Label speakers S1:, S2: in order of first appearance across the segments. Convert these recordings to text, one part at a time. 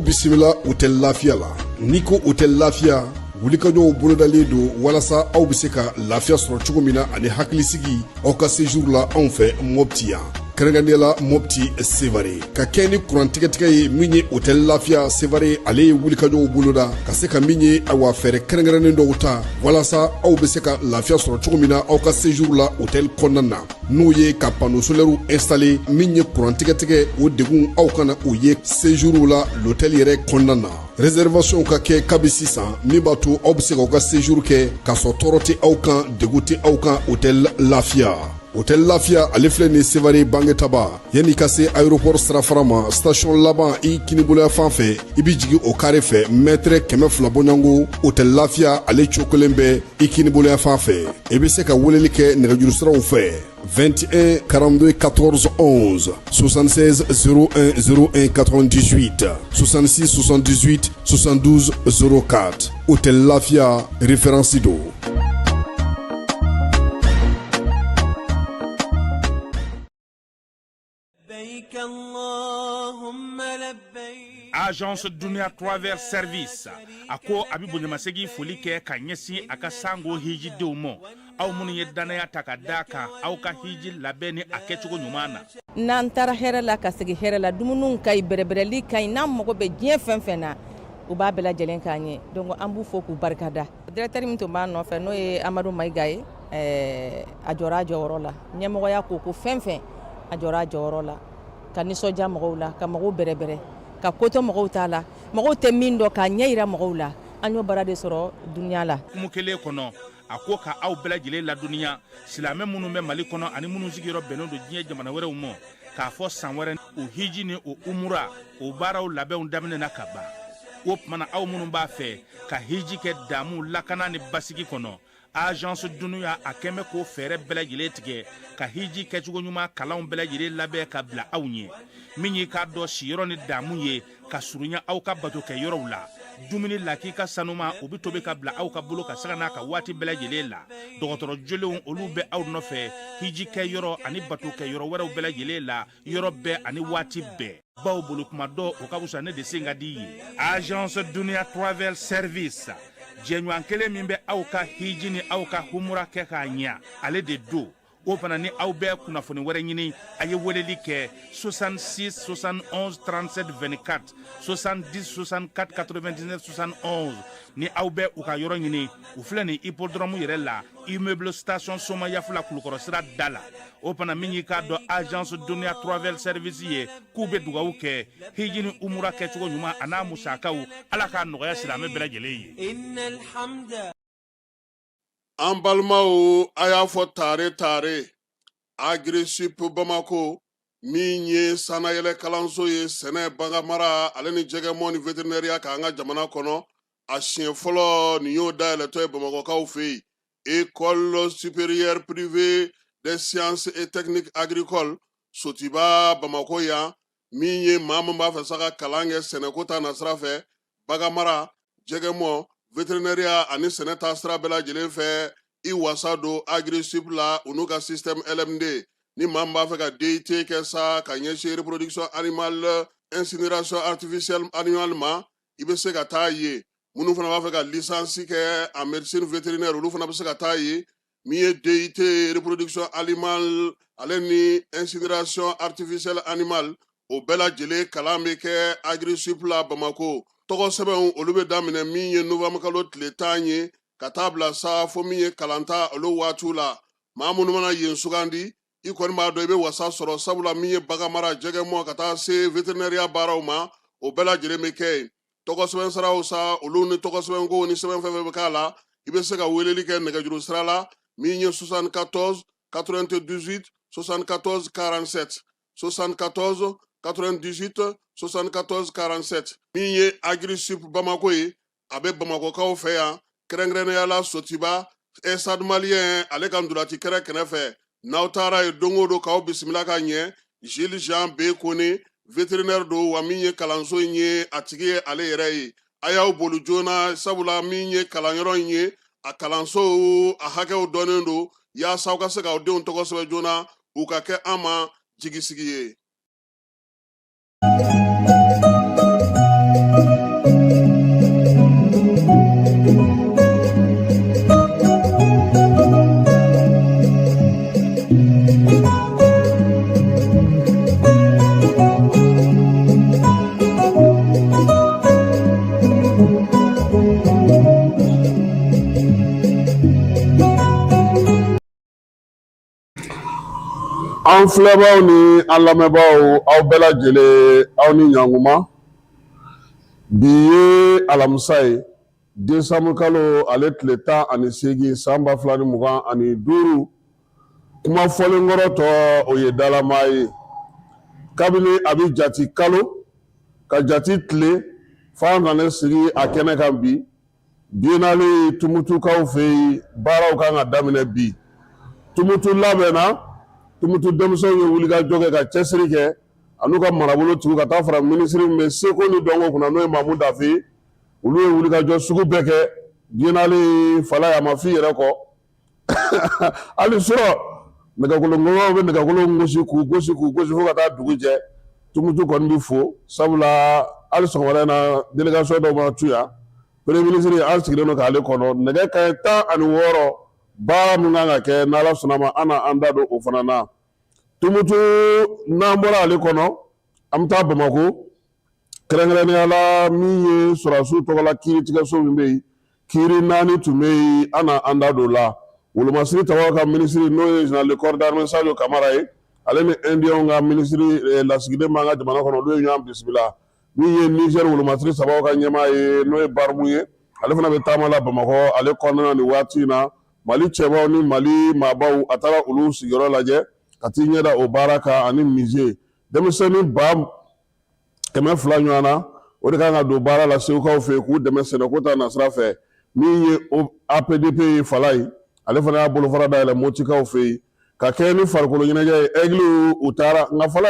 S1: Bisimila hôtel Lafia la Niko hôtel Lafia wulikajɔw bolodalen do walasa aw bɛ se ka lafiya sɔrɔ cogo min na ani hakilisigi aw ka séjour la anw fɛ Mopti yan kɛrɛnkɛrɛnnenya la Mopti Sevare ka kɛ ni kurantigɛtigɛ ye min ye hôtel Lafia Sevare ale ye wulikajɔw boloda ka se ka min ye awa fɛɛrɛ kɛrɛnkɛrɛnnen dɔw ta walasa aw bɛ se ka lafiya sɔrɔ cogo min na aw ka séjour la hôtel kɔnɔna na n'o ye ka panneau solaire installer min ye kurantigɛtigɛ o degun aw kana o ye séjour la l'hôtel yɛrɛ kɔnɔna na réservation ka kɛ kabi sisan min b'a to aw bɛ se k'aw ka séjour kɛ k'a sɔrɔ tɔɔrɔ tɛ aw kan degun tɛ aw kan hôtel Lafia. Hôtel Lafia ale filɛ ni Sevare bangetaba yanni ka se aéroport sirafara ma station laban i kiniboloya fan fɛ i bi jigin o carré fɛ mètre 200 bɔɲango hôtel Lafia ale cokolen bɛ i kiniboloya fan fɛ i bɛ se ka weleli kɛ nɛgɛjuru siraw fɛ 21 42 14 11 76 01 01 98 66 78 72 04 hôtel Lafia référence do.
S2: Agence Dunia Travel Service ako abibo nyamasegi foli kɛ ka ɲɛsin a ka sango hiji denw ma aw minnu ye danaya ta ka da kan aw ka hiji labɛn ni a kɛcogo ɲuman na
S3: n'an taara hɛrɛ la ka segi hɛrɛ la dumuniw ka ɲi bɛrɛbɛrɛli ka ɲi n'an mago bɛ diɲɛ fɛn fɛn na u b'a bɛɛ lajɛlen k'an ye donc an b'u fo k'u barikada directeur min tun b'an nɔfɛ n'o ye Amadu Mayiga ye a jɔra a jɔyɔrɔ la ɲɛmɔgɔya ko fɛn fɛn a jɔra a jɔyɔrɔ la ka nisɔndiya mɔgɔw la ka mɔgɔw bɛrɛbɛrɛ ka koto mɔgɔw t'a la mɔgɔw tɛ min dɔn k'a ɲɛ yira mɔgɔw la an y'o baara de sɔrɔ duniya la
S2: kumu kelen kɔnɔ a ko ka aw bɛɛ lajɛlen laduniya silamɛ minnu bɛ Mali kɔnɔ ani minnu sigiyɔrɔ bɛnnen don diɲɛ jamana wɛrɛw ma k'a fɔ san wɛrɛ o hiji ni o umura o baaraw labɛnw daminɛna ka ban o tumana aw minnu b'a fɛ ka hiji kɛ damu lakana ni basigi kɔnɔ Agence Dunuya a kɛmɛ ko fɛɛrɛ bɛɛ lajɛlen tigɛ ka hiji kɛcogo ɲuman kalanw bɛɛ lajɛlen labɛn ka bila aw ɲɛ min ye k'a dɔn siyɔrɔ ni damu ye ka surunya aw ka bato kɛ yɔrɔw la dumuni lak'i ka sanuma o bi tobi ka bila aw ka bolo ka saga n'a ka waati bɛɛ lajɛlen la dɔgɔtɔrɔ jolenw olu bɛ aw nɔfɛ hiji kɛ yɔrɔ ani bato kɛ yɔrɔ wɛrɛw bɛɛ lajɛlen la yɔrɔ bɛɛ ani waati bɛɛ baw bolo kuma dɔ o ka wusa ne de sen ka di ye Agence Dunia Travel Service jɛɲɔgɔn kelen min bɛ aw ka hiji ni aw ka humura kɛ k'a ɲɛ ale de do o fana ni aw bɛɛ kunnafoni wɛrɛ ɲini a ye weleli kɛ 66 71 37 24 70 64 99 71 ni aw bɛɛ u ka yɔrɔ ɲini u filɛ ni hippodrome yɛrɛ la immeuble station Soma Yafula Kulukɔrɔ sira da la o fana min y'i k'a dɔn Agence Dunia Travel Service ye k'u bɛ dugawu kɛ hiji ni umura kɛcogo ɲuman a n'a musakaw ala k'a nɔgɔya silamɛ bɛɛ lajɛlen ye.
S1: An balimaw a y'a fɔ tare Agri-Sup Bamako min ye sanayɛlɛ kalanso ye sɛnɛ baganmara ale ni jɛgɛmɔ ni vétérinaire k'an ka jamana kɔnɔ a siɲɛ fɔlɔ nin y'o dayɛlɛtɔ ye Bamakɔkaw fɛ yen École supérieure privée des sciences et techniques agricoles Sotiba Bamako yan min ye maa min b'a fɛ sa ka kalan kɛ sɛnɛko ta nasira fɛ baganmara
S4: jɛgɛmɔ vétérinaire ani sɛnɛ taa sira bɛɛ lajɛlen fɛ i wasa don AgriSup la u n'u ka système LMD ni maa min b'a fɛ ka DIT kɛ sa ka ɲɛsin reproduction animale incinération artificielle animale ma i bɛ se ka taa ye minnu fana b'a fɛ ka licence kɛ en médecine vétérinaire olu fana bɛ se ka taa ye min ye DIT reproduction animale ale ni incinération artificielle animale o bɛɛ lajɛlen kalan bɛ kɛ AgriSup la Bamako tɔgɔ sɛbɛnw olu bɛ daminɛ min ye novembre kalo tile 10 ye ka taa bila sa fo min ye kalanta olu waatiw la maa minnu mana yen sugandi i kɔni b'a dɔn i bɛ wasa sɔrɔ sabula min ye bagan mara jɛgɛmɔ ka taa se vétérinaire baaraw ma o bɛɛ lajɛlen bɛ kɛ yen tɔgɔ sɛbɛn saraw sa olu ni tɔgɔ sɛbɛn ko ni sɛbɛn fɛn fɛn bɛ k'a la i bɛ se ka weleli kɛ nɛgɛjuru sira la min ye 74 98 74 47 74 98 74 47 min ye AgriSup Bamako ye a bɛ Bamakokaw fɛ yan kɛrɛnkɛrɛnnenya la Sotiba Stade Malien ale ka ndolati kɛrɛ kɛrɛfɛ n'aw taara ye don o don k'aw bisimila ka ɲɛ Jules Jean B Kone vétérinaire don wa min ye kalanso in ye a tigi ye ale yɛrɛ ye a y'aw boli joona sabula min ye kalanyɔrɔ in ye a kalanso a hakɛw dɔnnen don yaasa aw ka se k'aw denw tɔgɔ sɛbɛn joona u ka kɛ an ma jigisigi ye. An filɛbaw ni an lamɛnbaw aw bɛɛ lajɛlen aw ni ɲankuma bi ye alamisa ye décembre kalo ale tile 18 san 2025 kuma fɔlen kɔrɔ tɔ o ye dalama ye kabini a bɛ jati kalo ka jati tile f'an kana sigi a kɛnɛ kan bi biennale tumutukaw fɛ yen baaraw kan ka daminɛ bi tumutu labɛnna tumutu denmisɛnw ye wulikajɔ kɛ ka cɛsiri kɛ an'u ka marabolo tugu ka taa fara minisiri min bɛ seko ni dɔnko kunna n'o ye Mamu Dafe olu ye wulikajɔ sugu bɛɛ kɛ biennale fala ye a ma f'i yɛrɛ kɔ hali sɔrɔ nɛgɛkolonŋɔŋɔw bɛ nɛgɛkolon gosi k'u gosi fo ka taa dugu jɛ tumutu kɔni bɛ fo sabula hali sɔgɔmada in na délégation dɔw ma tu yan premier ministre an sigilen don k'ale kɔnɔ nɛgɛ kanɲɛ 16 baara min kan ka kɛ n'Ala sɔnna ma an na an da don o fana na tumutu n'an bɔra ale kɔnɔ an bɛ taa Bamako kɛrɛnkɛrɛnnenya la min ye sɔrɔdasiw tɔgɔla kiiritigɛso min bɛ yen kiiri 4 tun bɛ yen an na an da don o la wolomasiri tabaw ka minisiri n'o ye général de corps d'armée Sadio Kamara ye ale ni indien ka minisiri lasigiden b'an ka jamana kɔnɔ olu ye ɲɔgɔn bisimila min ye Niger wolomasiri sabaw ka ɲɛmaa ye n'o ye Barmu ye ale fana bɛ taama la Bamakɔ ale kɔnɔna na nin waati in na Mali cɛbaw ni Mali maabaw a taara olu sigiyɔrɔ lajɛ ka t'i ɲɛda o baara kan ani musée denmisɛnnin 200 ɲɔgɔn na o de kan ka don baara la segukaw fɛ k'u dɛmɛ sɛnɛko ta nasira fɛ min ye APDP ye fala ye ale fana y'a bolofara dayɛlɛ Motikaw fɛ yen ka kɛ ni farikolo ɲɛnajɛ ye aigle u taara nka fala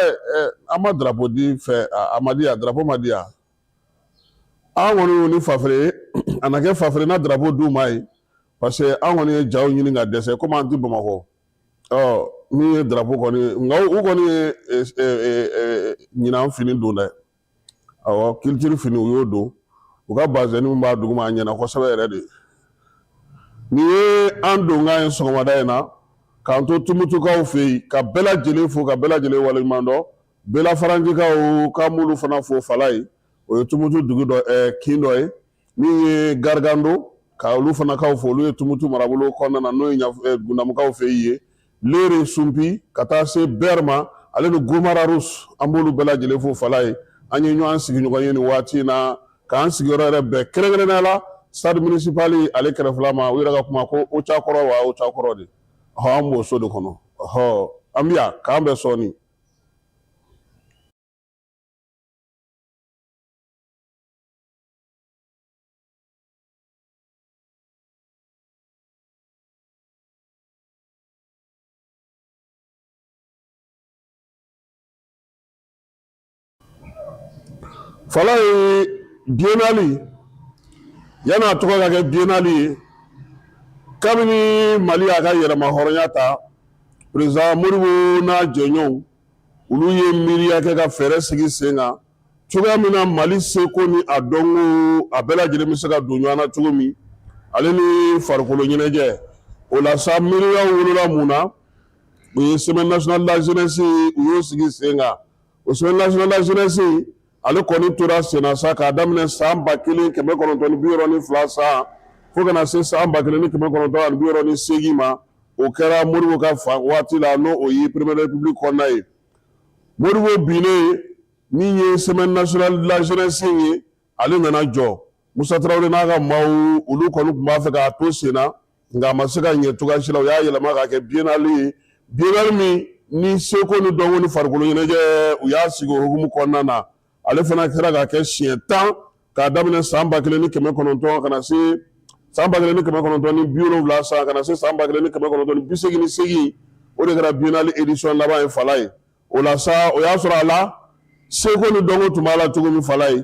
S4: an ma drapeau di fɛ a ma di yan drapeau ma di yan an kɔni y'o ni fafere ye a na kɛ fafere na drapeau d'u ma ye parce que an kɔni ye jaw ɲini ka dɛsɛ komi an ti Bamakɔ min ye drapeau kɔni nka u kɔni ye ɲinan fini don dɛ awɔ culture fini u y'o don u ka bazɛni min b'a duguma a ɲɛna kosɛbɛ yɛrɛ de nin ye an donkan ye sɔgɔmada in na k'an to tumutukaw fɛ yen ka bɛɛ lajɛlen fo ka bɛɛ lajɛlen waleɲuman dɔn bɛɛlafaranjikaw ka m'olu fana fo fala ye o ye tumutu dugu dɔ kin dɔ ye min ye Gargando ka olu fana kaw fo olu ye tumutu marabolo kɔnɔna na n'o ye Gundamukaw fɛ yen ye Lere Sumpi ka taa se Berma ale ni Gomararus an b'olu bɛɛ lajɛlen fo fala ye an ye ɲɔgɔn sigiɲɔgɔn ye nin waati in na k'an sigiyɔrɔ yɛrɛ bɛɛ kɛrɛnkɛrɛnnenya la stade municipal ale kɛrɛfɛla ma u yɛrɛ ka kuma ko Ocha kɔrɔ wa Ocha kɔrɔ de an b'o so de kɔnɔ an bɛ yan k'an bɛɛ sɔɔni fala ye biennale yana tɔgɔ ka kɛ biennale ye kabini Mali y'a ka yɛrɛma hɔrɔnya ta président Modibo n'a jɛɲɔgɔnw olu ye miiriya kɛ ka fɛɛrɛ sigi sen kan cogoya min na Mali seko ni a dɔnko a bɛɛ lajɛlen bɛ se ka don ɲɔgɔn na cogo min ale ni farikolo ɲɛnajɛ o la sa miiriyaw wolola mun na o ye semaine nationale de la jeunesse u y'o sigi sen kan o semaine nationale de la jeunesse ale kɔni tora sen na sa k'a daminɛ san 1962 san fo kana se san 1968 ma o kɛra Modibo ka waati la n'o o ye première république kɔnɔna ye Modibo binnen min ye semaine nationale de la jeunesse ye ale nana jɔ Musa Tarawele n'a ka maaw olu kɔni tun b'a fɛ k'a to sen na nka a ma se ka ɲɛ cogoya si la u y'a yɛlɛma k'a kɛ biennale ye biennale min ni seko ni dɔnko ni farikolo ɲɛnajɛ u y'a sigi o hukumu kɔnɔna na ale fana kɛra k'a kɛ siɲɛ 10 k'a daminɛ san 1900 kana se san 1970 san kana se san 1988 o de kɛra biennale édition laban ye Fala ye o la sa o y'a sɔrɔ a la seko ni dɔnko tun b'a la cogo min Fala ye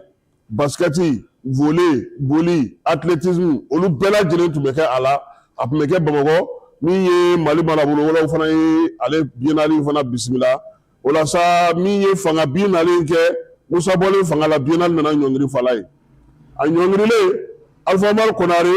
S4: basketi volley boli athlétisme olu bɛɛ lajɛlen tun bɛ kɛ a la a tun bɛ kɛ Bamakɔ min ye Mali marabolo wɛrɛw fana ye ale biennale fana bisimila o la sa min ye fanga bin nalen kɛ Musa bɔlen fanga la biennale nana ɲɔngiri Fala ye a ɲɔngirilen Alpha Omar Konare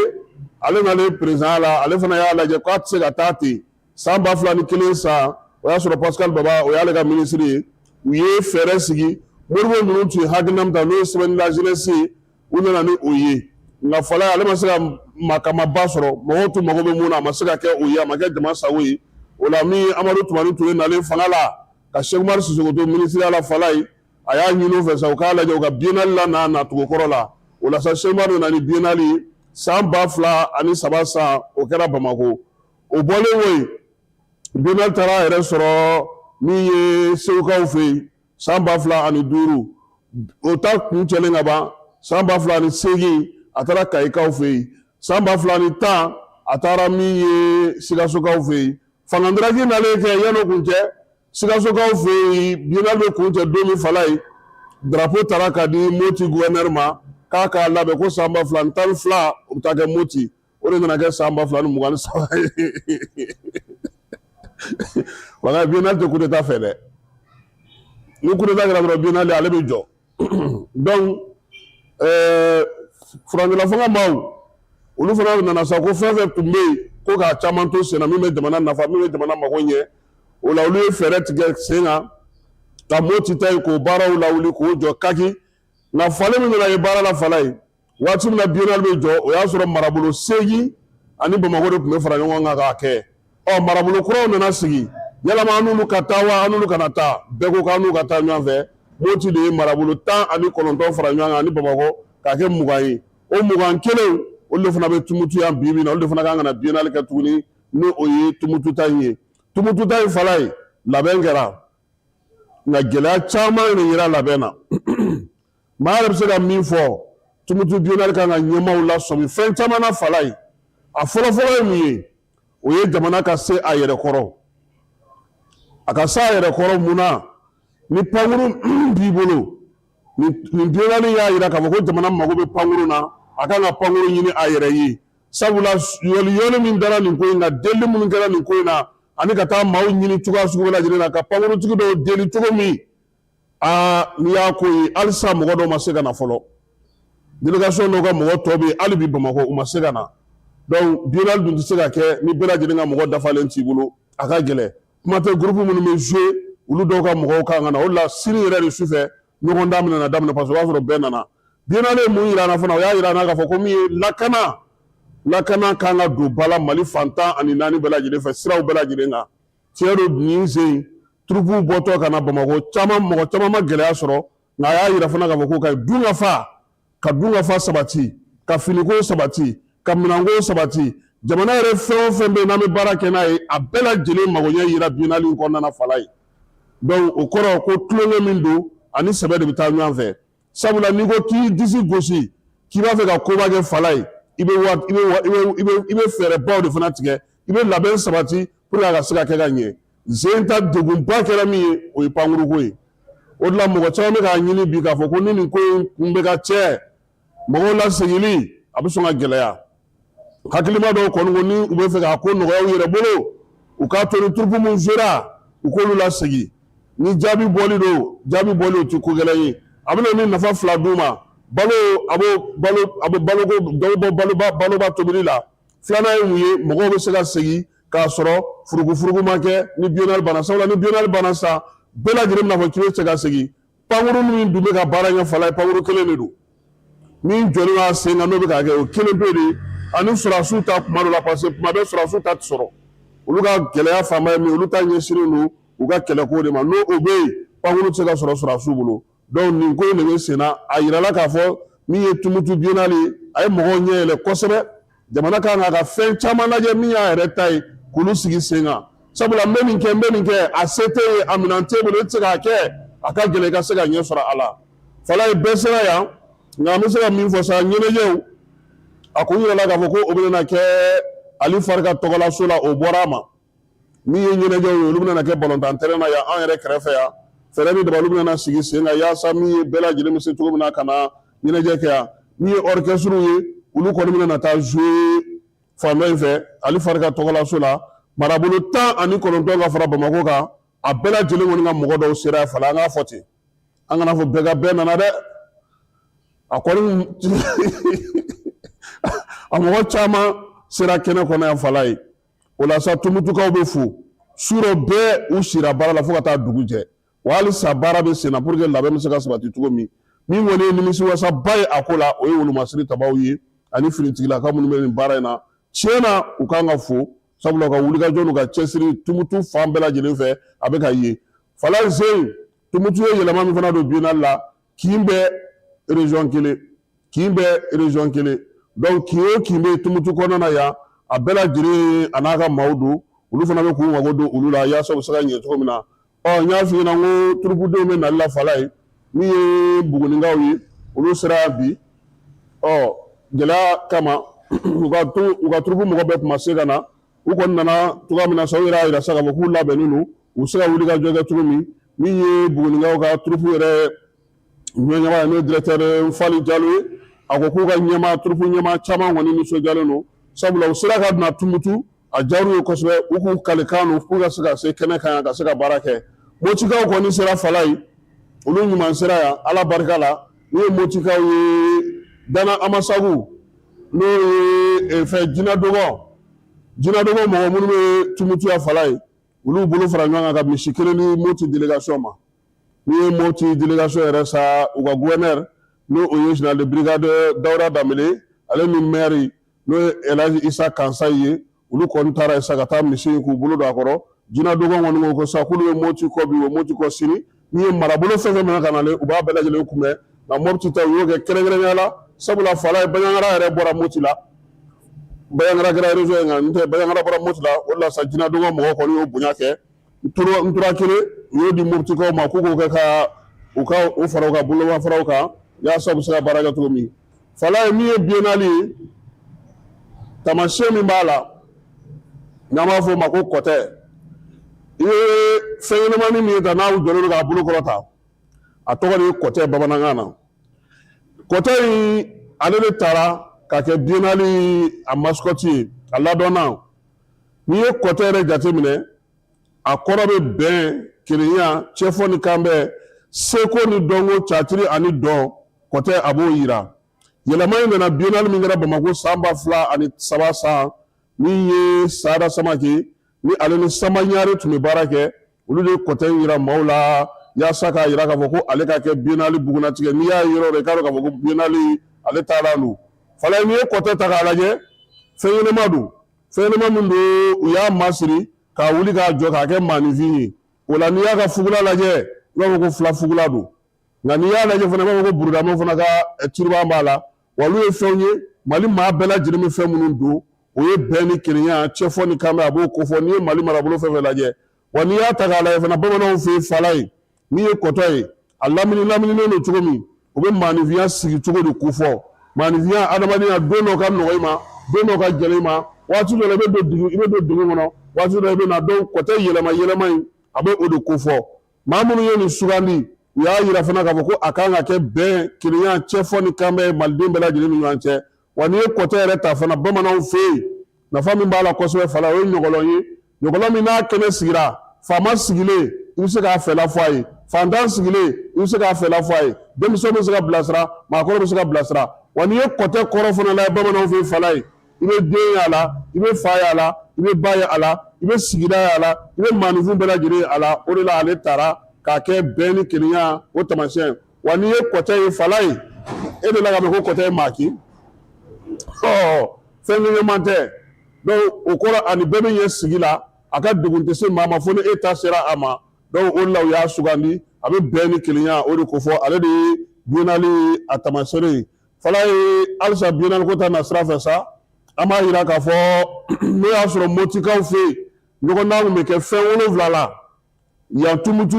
S4: ale nalen président la ale fana y'a lajɛ k'a tɛ se ka taa ten san 2001 san o y'a sɔrɔ Pascal Baba o y'ale ka ministre ye u ye fɛɛrɛ sigi Modibo ninnu tun ye hakilina min ta n'o ye semaine de la jeunesse ye u nana ni o ye nka Fala ale ma se ka makamaba sɔrɔ mɔgɔw tun mago bɛ mun na a ma se ka kɛ o ye a ma kɛ jama sago ye o la min Amadu Tumani Ture nalen fanga la ka Cheikh Umar Sisoko to ministre la Fala ye a y'a ɲini u fɛ sa u k'a lajɛ u ka biennale la n'a nacogo kɔrɔ la o la sa Cheikh Umar nana ni biennale ye san 2003 san o kɛra Bamako o bɔlen wo yen biennale taara a yɛrɛ sɔrɔ min ye Segukaw fɛ yen san 2005 o ta kun cɛlen ka ban san 2008 a taara Kayikaw fɛ yen san 2010 a taara min ye Sikasokaw fɛ yen fangadaraki nalen kɛ yan'o kun cɛ Sikasokaw fɛ yen biennale bɛ kun cɛ don min Fala ye drapeau taara ka di Moti gouverneur ma k'a k'a labɛn ko san 2012 o bɛ taa kɛ Moti o de nana kɛ san 2023 ye wala biennale tɛ coup d'état fɛ dɛ ni coup d'état kɛra dɔrɔn biennale ale bɛ jɔ donc furanjɛla fanga maaw olu fana nana sa ko fɛn fɛn tun bɛ yen ko k'a caman to sen na min bɛ jamana nafa min bɛ jamana mago ɲɛ o la olu ye fɛɛrɛ tigɛ sen kan ka Moti ta ye k'o baaraw lawuli k'o jɔ kaki nka Fale min nana ye baara la Fala ye waati min na biennale bɛ jɔ o y'a sɔrɔ marabolo 8 ani Bamako de tun bɛ fara ɲɔgɔn kan k'a kɛ marabolo kuraw nana sigi yalama an n'olu ka taa wa an n'olu kana taa bɛɛ ko k'an n'u ka taa ɲɔgɔn fɛ Moti de ye marabolo 19 fara ɲɔgɔn kan ani Bamako k'a kɛ 20 ye o 21 olu de fana bɛ Tumutu yan bi bi in na olu de fana kan ka na biennale kɛ tuguni ni o ye Tumutu ta in ye Tumutu ta in Fala ye labɛn kɛra nka gɛlɛya caman de yera labɛn na maa yɛrɛ bɛ se ka min fɔ Tumutu biennale kan ka ɲɛmaaw lasɔmi fɛn caman na Fala ye a fɔlɔfɔlɔ ye mun ye o ye jamana ka se a yɛrɛ kɔrɔ a ka se a yɛrɛ kɔrɔ mun na ni pankuru b'i bolo nin biennale y'a jira k'a fɔ ko jamana mago bɛ pankuru na a kan ka pankuru ɲini a yɛrɛ ye sabula yɔli min dara nin ko in na deli minnu kɛra nin ko in na ani ka taa maaw ɲini cogoya sugu bɛɛ lajɛlen na ka pankurutigi dɔw deli cogo min n'i y'a ko ye halisa mɔgɔ dɔw ma se ka na fɔlɔ délégation dɔw ka mɔgɔ tɔ bɛ yen hali bi Bamako u ma se ka na donc biennale dun tɛ se ka kɛ ni bɛɛ lajɛlen ka mɔgɔ dafalen t'i bolo a ka gɛlɛn kuma tɛ groupe minnu bɛ jouer olu dɔw ka mɔgɔw kan ka na o la sini yɛrɛ de sufɛ ɲɔgɔn dan bɛna daminɛ parce que o b'a sɔrɔ bɛɛ nana biennale ye mun yira an na fana o y'a yira an na k'a fɔ ko min ye lakana kan ka don ba la Mali fan 14 bɛɛ lajɛlen fɛ siraw bɛɛ lajɛlen kan tiɲɛ don nin sen turupuw bɔtɔ ka na Bamako mɔgɔ caman ma gɛlɛya sɔrɔ nka a y'a yira fana k'a fɔ ko ka dunkafa sabati ka finiko sabati ka minɛnko sabati jamana yɛrɛ fɛn o fɛn bɛ yen n'an bɛ baara kɛ n'a ye a bɛɛ lajɛlen magoɲɛ yira biennale in kɔnɔna na Fala ye donc o kɔrɔ ko tulonkɛ min don ani sɛbɛ de bɛ taa ɲɔgɔn fɛ sabula n'i ko k'i disi gosi k'i b'a fɛ ka koba kɛ Fala ye i bɛ fɛɛrɛbaw de fana tigɛ i bɛ labɛn sabati pour que a ka se ka kɛ ka ɲɛ sen ta degunba kɛra min ye o ye pankuruko ye o de la mɔgɔ caman bɛ k'a ɲini bi k'a fɔ ko ni nin ko in kun bɛ ka cɛ mɔgɔw lasegili a bɛ sɔn ka gɛlɛya hakilima dɔw kɔni ko ni u bɛ fɛ k'a ko nɔgɔya u yɛrɛ bolo u k'a to ni turupu min sera u k'olu lasegin ni jaabi bɔli don jaabi bɔli o tɛ ko gɛlɛn ye a bɛ na ni nafa 2 d'u ma balo a bɛ baloko dɔw bɔ baloba tobili la filanan ye mun ye mɔgɔw bɛ se ka segin k'a sɔrɔ furugufurugu ma kɛ ni biennale banna sabula ni biennale banna sa bɛɛ lajɛlen bɛna fɔ k'i bɛ se ka segin pankuru min dun bɛ ka baara ɲɛ fala ye pankuru kelen de don min jɔlen b'a sen kan n'o bɛ k'a kɛ o kelen pe de ani sɔrɔdasiw ta kuma dɔ la parce que kuma bɛɛ sɔrɔdasiw ta tɛ sɔrɔ olu ka gɛlɛya fanba ye min olu ta ɲɛsinnen don u ka kɛlɛko de ma n'o o bɛ yen pankuru tɛ se ka sɔrɔ sɔrɔdasiw bolo donc nin ko in de bɛ sen na a yirala k'a fɔ min ye Tumutu biennale a ye mɔgɔw ɲɛ yɛlɛ kosɛbɛ jamana kan k'a ka fɛn caman lajɛ min y'a yɛrɛ ta ye k'olu sigi sen kan sabula n bɛ nin kɛ a se tɛ ye a minɛn t'e bolo e tɛ se k'a kɛ a ka gɛlɛn i ka se ka ɲɛ sɔrɔ a la fala ye bɛɛ sera yan nka an bɛ se ka min fɔ sa ɲɛnajɛw a kun yirala k'a fɔ ko o bɛna kɛ Ali Fari ka tɔgɔlaso la o bɔra a ma min ye ɲɛnajɛw ye olu bɛna kɛ balontan terrain na yan an yɛrɛ kɛrɛfɛ yan fɛɛrɛ min dabali bɛna sigi sen kan yaasa min ye bɛɛ lajɛlen bɛ se cogo min na ka na ɲɛnajɛ kɛ yan min ye orchestre ye olu kɔni bɛna taa jouer fan dɔ in fɛ Ali Fari ka tɔgɔlaso la marabolo 19 ka fara Bamakɔ kan a bɛɛ lajɛlen kɔni ka mɔgɔ dɔw sera yan fala an k'a fɔ ten an kana fɔ bɛɛ ka bɛɛ nana dɛ a kɔni a mɔgɔ caman sera kɛnɛ kɔnɔ yan fala ye o la sa Tumutukaw bɛ fo su dɔ bɛɛ u sira baara la fo ka taa dugu jɛ wa halisa baara bɛ sen na pour que labɛn bɛ se ka sabati cogo min min kɔni ye nimisiwasaba ye a ko la o ye wolomasiri tabaw ye ani finitigilaka minnu bɛ nin baara in na tiɲɛ na u kan ka fo sabula ka wulikajɔ n'u ka cɛsiri Tumutu fan bɛɛ lajɛlen fɛ a bɛ ka ye fala sen Tumutu ye yɛlɛma min fana don biennale la kin bɛ région kelen donc kin o kin bɛ Tumutu kɔnɔna na yan a bɛɛ lajɛlen a n'a ka maaw don olu fana bɛ k'u mago don olu la yaasa u bɛ se ka ɲɛ cogo min na n y'a f'i ɲɛna n ko turupudenw bɛ nali la fala ye min ye Bugunikaw ye olu sera yan bi gɛlɛya kama u ka turupu mɔgɔ bɛɛ tun ma se ka na u kɔni nana cogoya min na sa u yɛrɛ y'a yira sa k'a fɔ k'u labɛnnen don u bɛ se ka wuli ka jɔ kɛ cogo min ye Bugunikaw ka turupu yɛrɛ ɲɛɲɛma ye n'o ye directeur Nfali Jalo ye a ko k'u ka turupu ɲɛma caman kɔni nisɔndiyalen don sabula u sera ka na Tumutu a diyar'u ye kosɛbɛ u k'u kale kan don pour que ka se ka se kɛnɛ kan yan ka se ka baara kɛ Motikaw kɔni sera fala ye olu ɲuman sera yan ala barika la n'u ye Motikaw ye Dana Amasagu n'o ye fɛn Jinadɔgɔ mɔgɔ minnu bɛ Tumutu ya fala ye olu bolo fara ɲɔgɔn kan ka misi kelen di Moti délégation ma n'u ye Moti délégation yɛrɛ sa u ka gouverneur n'o ye général de brigade Dawuda Danbele ale ni maire n'o ye Elhaji Isa Kansa ye olu kɔni taara sa ka taa misi in k'u bolo don a kɔrɔ Jinadɔgɔ kɔni ko sa k'olu ye Moti kɔ bi o Moti kɔ sini ni ye marabolo fɛn fɛn minɛ ka nalen u b'a bɛɛ lajɛlen kunbɛn nka Mopti ta u y'o kɛ kɛrɛnkɛrɛnnenya la sabula fala ye Baɲaŋara yɛrɛ bɔra Moti la Baɲaŋara kɛra région in kan n tɛ Baɲaŋara bɔra Moti la o de la sa Jinadɔgɔ mɔgɔw kɔni y'o bonya kɛ n tora kelen u y'o di Moptikaw ma k'u k'o kɛ ka u fara u ka bolomafaraw kan yaasa u bɛ se ka baara kɛ cogo min fala ye min ye biennale ye taamasiyɛn min b'a la n'an b'a fɔ o ma ko kɔtɛ i ye fɛn ɲɛnamani min ye ta n'a jɔlen don k'a bolo kɔrɔta a tɔgɔ de ye kɔtɛ bamanankan na kɔtɛ in ale de taara ka kɛ biennale a mascotte ye a ladɔnna n'i ye kɔtɛ yɛrɛ jateminɛ a kɔrɔ bɛ bɛn kelenya cɛfɔ ni kanbɛn seko ni dɔnko catiri ani dɔn kɔtɛ a b'o yira yɛlɛma in nana biennale min kɛra Bamakɔ san 2003 san min ye Saada Samake ni ale ni Samba Ɲare tun bɛ baara kɛ olu de ye kɔtɛ in yira maaw la yaasa k'a yira k'a fɔ ko ale ka kɛ biennale bugunatigɛ n'i y'a yɔrɔ de i k'a dɔn k'a fɔ ko biennale ale taara don fala n'i ye kɔtɛ ta k'a lajɛ fɛn ɲɛnama don fɛn ɲɛnama min don u y'a masiri k'a wuli k'a jɔ k'a kɛ maanifin ye o la n'i y'a ka fugula lajɛ i b'a fɔ ko fila fugula don nka n'i y'a lajɛ fana i b'a fɔ ko burudamaw fana ka turuban b'a la wa olu ye fɛnw ye Mali maa bɛɛ lajɛlen bɛ fɛn minnu don o ye bɛn ni kelenya cɛfɔ ni kanbɛn a b'o kofɔ n'i ye Mali marabolo fɛn fɛn lajɛ wa n'i y'a ta k'a lajɛ fana bamananw fɛ yen fala ye min ye kɔtɔ ye a lamininen don cogo min u bɛ maanifinya sigi cogo de kofɔ maanifinya adamadenya don dɔ ka nɔgɔ i ma don dɔ ka gɛlɛn i ma waati dɔ la i bɛ don dugu kɔnɔ waati dɔ la i bɛ na donc kɔtɛ yɛlɛma in a bɛ o de kofɔ maa minnu ye nin sugandi u y'a yira fana k'a fɔ ko a kan ka kɛ bɛn kelenya cɛfɔ ni kanbɛn maliden bɛɛ lajɛlen ni ɲɔgɔn cɛ wa n'i ye kɔtɛ yɛrɛ ta fana bamananw fɛ yen nafa min b'a la kosɛbɛ fala o ye ɲɔgɔlɔn ye ɲɔgɔlɔn min n'a kɛnɛ sigira faama sigilen i bɛ se k'a fɛla fɔ a ye fantan sigilen i bɛ se k'a fɛla fɔ a ye denmisɛnw bɛ se ka bilasira maakɔrɔ bɛ se ka bilasira wa n'i ye kɔtɛ kɔrɔ fana la bamananw fɛ yen fala ye i bɛ den ye a la i bɛ fa ye a la i bɛ ba ye a la i bɛ sigida ye a la i bɛ maanifin bɛɛ lajɛlen ye a la o de la ale taara k'a kɛ bɛn ni kelenya o taamasiyɛn wa n'i ye kɔtɛ ye fala ye e de la ka mɛn ko kɔtɛ ye maaki fɛn ŋɛɲɛman tɛ donc o kɔrɔ ani bɛɛ bɛ ɲɛ sigi la a ka degun tɛ se maa ma fo ni e ta sera a ma donc o de la u y'a sugandi a bɛ bɛn ni kelenya o de ko fɔ ale de ye biennale a taamasere ye fala ye halisa biennale ko ta na sira fɛ sa an b'a yira k'a fɔ n'o y'a sɔrɔ motikaw fɛ yen ɲɔgɔndan kun bɛ kɛ fɛn 7 la yan tumutu